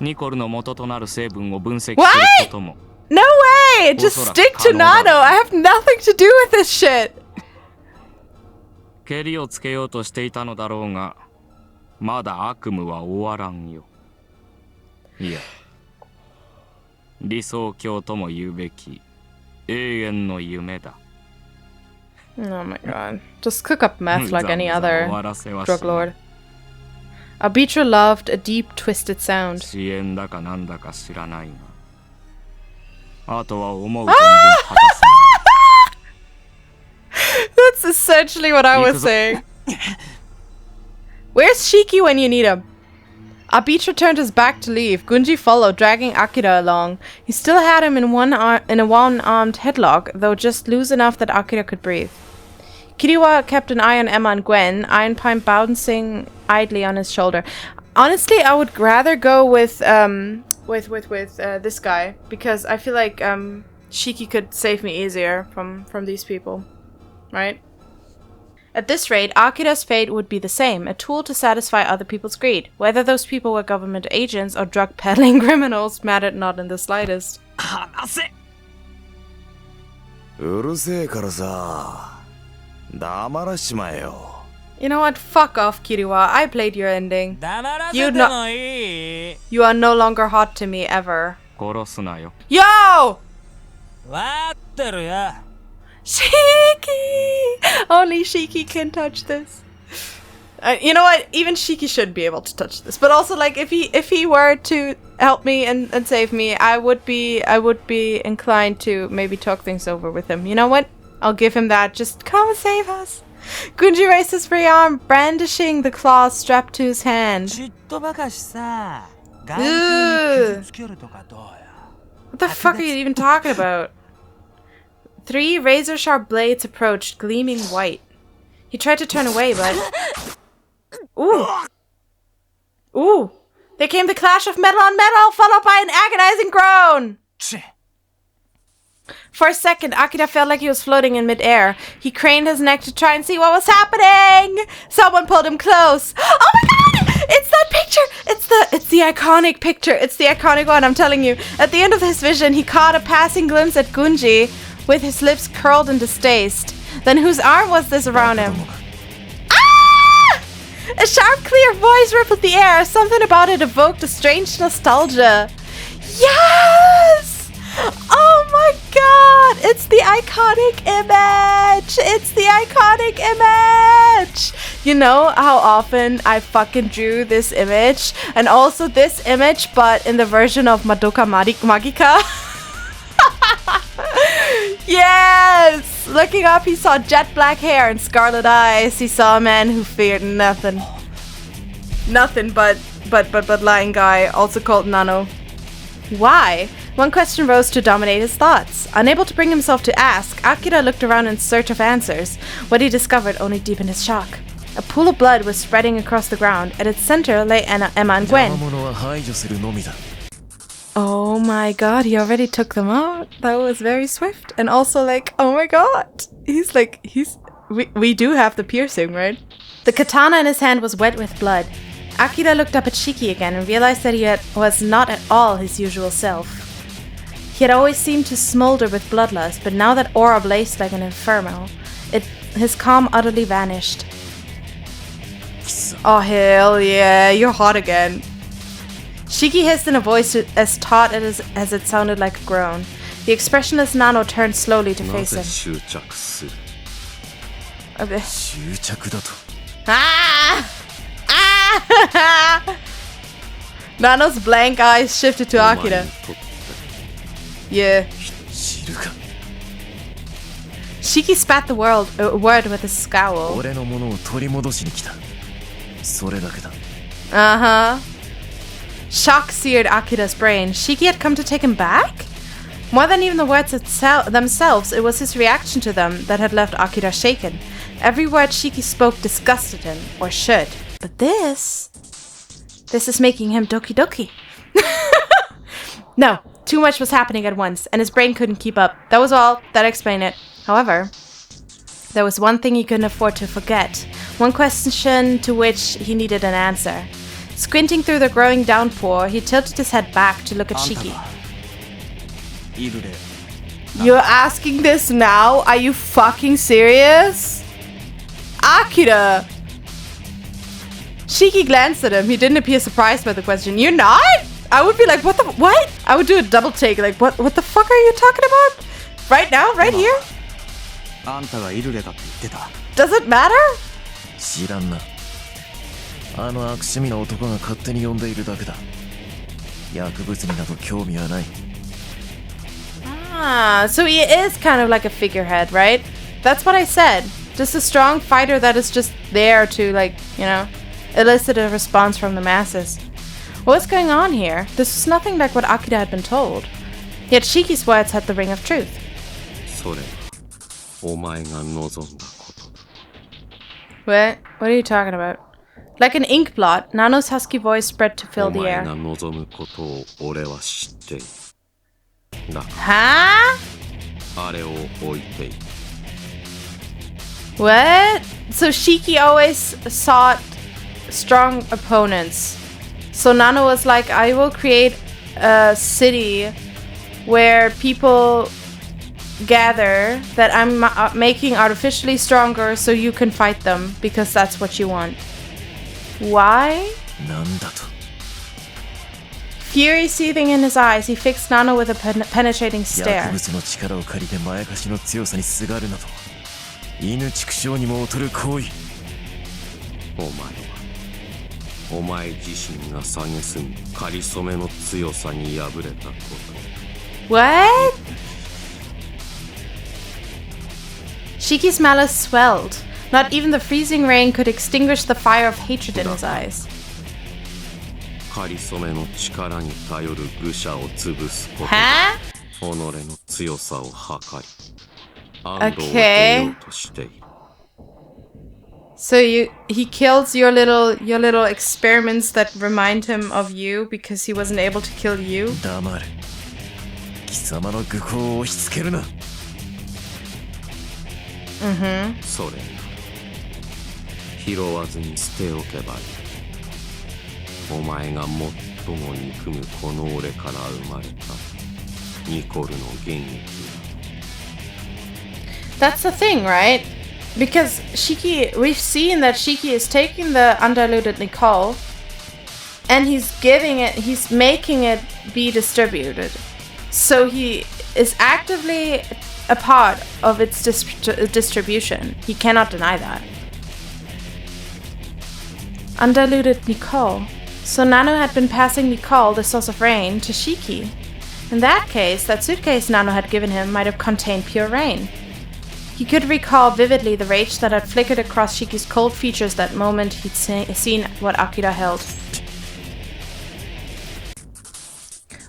ニコルの元となる成分を分析することも。No way! Just stick to Nano! I have nothing to do with this shit! ケリをつけようとしていたのだろうが、まだ悪夢は終わらんよ。いや、理想郷とも言うべき永遠の夢だ。Oh my god. Just cook up meth like any other drug lord. Abitra loved a deep, twisted sound. 支援だかなんだか知らないが。あとは思う存分果たす。That's essentially what I was saying. Where's Shiki when you need him? Abitra turned his back to leave. Gunji followed, dragging Akira along. He still had him in a one-armed headlock, though just loose enough that Akira could breathe. Kiriwa kept an eye on Emma and Gwen, Iron Pine bouncing idly on his shoulder. Honestly, I would rather go with this guy, because I feel like Shiki could save me easier from these people, right? At this rate, Akira's fate would be the same, a tool to satisfy other people's greed. Whether those people were government agents or drug-peddling criminals mattered not in the slightest. うるせえからさ、黙らしまえよ。You know what? Fuck off, Kiriwa. I played your ending. You are no longer hot to me ever. 殺すなよ。 Yo! わってるよ。 Shiki! Only Shiki can touch this. You know what? Even Shiki should be able to touch this. But also, like, if he were to help me and save me, I would be inclined to maybe talk things over with him. You know what? I'll give him that. Just come and save us. Gunji raised his free arm, brandishing the claws strapped to his hand. ちっとばかしさ、眼 Ugh. 球に傷つけるとかどうや。 What the fuck are you even talking about? 3 razor-sharp blades approached, gleaming white. He tried to turn away, but... Ooh! Ooh! There came the clash of metal on metal, followed by an agonizing groan! For a second, Akira felt like he was floating in midair. He craned his neck to try and see what was happening! Someone pulled him close. Oh my god! It's that picture! It's the iconic picture. It's the iconic one, I'm telling you. At the end of his vision, he caught a passing glimpse at Gunji, with his lips curled in distaste. Then whose arm was this around him? Ah! A sharp, clear voice rippled the air. Something about it evoked a strange nostalgia. Yes! Oh my god! It's the iconic image! It's the iconic image! You know how often I fucking drew this image? And also this image, but in the version of Madoka Magica? Yes! Looking up, he saw jet black hair and scarlet eyes. He saw a man who feared nothing. Nothing but lying guy, also called Nano. Why? One question rose to dominate his thoughts. Unable to bring himself to ask, Akira looked around in search of answers. What he discovered only deepened his shock. A pool of blood was spreading across the ground. At its center lay Emma and Gwen. Oh my god, he already took them out. That was very swift. And also like, oh my god. We do have the piercing, right? The katana in his hand was wet with blood. Akira looked up at Shiki again and realized that he was not at all his usual self. He had always seemed to smolder with bloodlust, but now that aura blazed like an inferno, his calm utterly vanished. Oh hell yeah, you're hot again. Shiki hissed in a voice as taut as it sounded like a groan. The expressionless Nano turned slowly to な face ぜ him. 執着する Okay. 執着だと Ah! Ah! Nano's blank eyes shifted to お前 Akira. にとって Yeah. 知るか Shiki spat the word with a scowl. 俺のものを取り戻しに来たそれだけだ Uh-huh. Shock seared Akira's brain. Shiki had come to take him back? More than even the words themselves, it was his reaction to them that had left Akira shaken. Every word Shiki spoke disgusted him, or should. But this is making him doki doki. No, too much was happening at once, and his brain couldn't keep up. That was all. That explained it. However, there was one thing he couldn't afford to forget. One question to which he needed an answer. Squinting through the growing downpour, he tilted his head back to look at Shiki. イルレ You're asking this now? Are you fucking serious? Akira! Shiki glanced at him. He didn't appear surprised by the question. You're not? I would be like, what? I would do a double take. Like, what the fuck are you talking about? Right now? Right here? あんたがイルレだって言ってた Does it matter? 知らんなあの悪趣味な男が勝手に呼んでいるだけだ薬物になど興味はない Ah, so he is kind of like a figurehead, right? That's what I said. Just a strong fighter that is just there to, like, you know, elicit a response from the masses. What's going on here? This was nothing like what Akira had been told. Yet Shiki's words had the ring of truth. それはお前が望んだことだ What are you talking about? Like an ink blot, Nano's husky voice spread to お fill the 前 air. が望むことを俺は知っているだか Huh? らあれを置いている What? So Shiki always sought strong opponents. So Nano was like, I will create a city where people gather that I'm making artificially stronger so you can fight them because that's what you want. Why? なんだと Fury seething in his eyes, he fixed Nano with a penetrating 薬 stare. 物の力を借りてまやかしの強さにすがるなど犬畜生にも劣る行為お前はお前自身が蔑むかりそめの強さに敗れたこと What? Shiki's malice swelled. Not even the freezing rain could extinguish the fire of hatred in his eyes. かりそめの力に頼る愚者を潰すことで Huh? 己の強さを測り安堵を得ようとしている So he kills your little experiments that remind him of you because he wasn't able to kill you. 黙れ貴様の愚行を押し付けるなそれなら拾わずに捨ておけばいいお前が最も憎むこの俺から生まれたニコルの現役 That's the thing, right? Because Shiki, we've seen that Shiki is taking the undiluted Nicole and he's making it be distributed. So he is actively a part of its distribution. He cannot deny that. Undiluted Nicole. So Nano had been passing Nicole, the source of rain, to Shiki. In that case, that suitcase Nano had given him might have contained pure rain. He could recall vividly the rage that had flickered across Shiki's cold features that moment he'd seen what Akira held.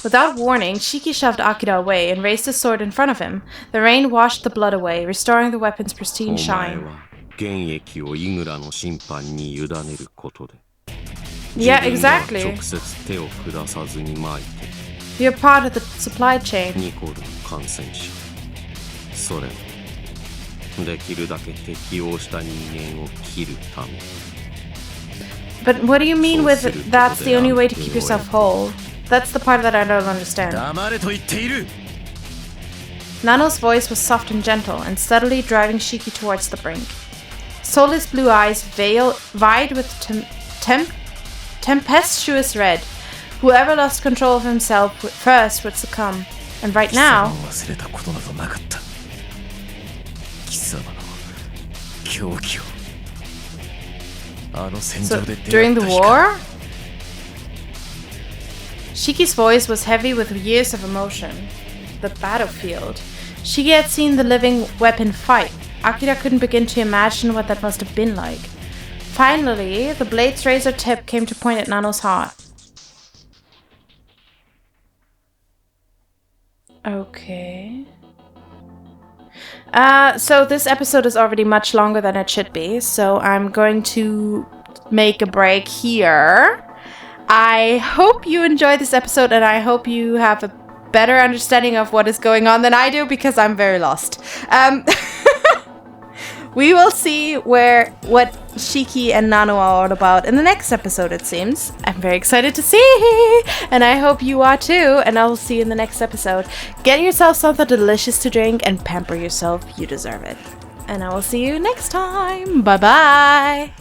Without warning, Shiki shoved Akira away and raised his sword in front of him. The rain washed the blood away, restoring the weapon's お pristine 前 shine. は現役をイグラの審判に委ねることで Yeah, 自分が exactly. 直接手を下さずにまいて You're part of the supply chain. ニコルの感染者それはできるだけ適応した人間を切るため But what do you mean with that's the only way to keep yourself whole? That's the part that I don't understand. 黙れと言っている Nano's voice was soft and gentle and steadily driving Shiki towards the brink. Soulless blue eyes vied with tempestuous red. Whoever lost control of himself first would succumb. And right now, 忘れたことなどなかった。貴様の狂気を。あの戦場で during the war, Shiki's voice was heavy with years of emotion. The battlefield. Shiki had seen the living weapon fight. Akira couldn't begin to imagine what that must have been like. Finally, the blade's razor tip came to point at Nano's heart. Okay. So this episode is already much longer than it should be, so I'm going to make a break here. I hope you enjoyed this episode, and I hope you have a better understanding of what is going on than I do, because I'm very lost. We will see what Shiki and Nano are all about in the next episode, it seems. I'm very excited to see, and I hope you are too, and I will see you in the next episode. Get yourself something delicious to drink and pamper yourself. You deserve it. And I will see you next time. Bye-bye.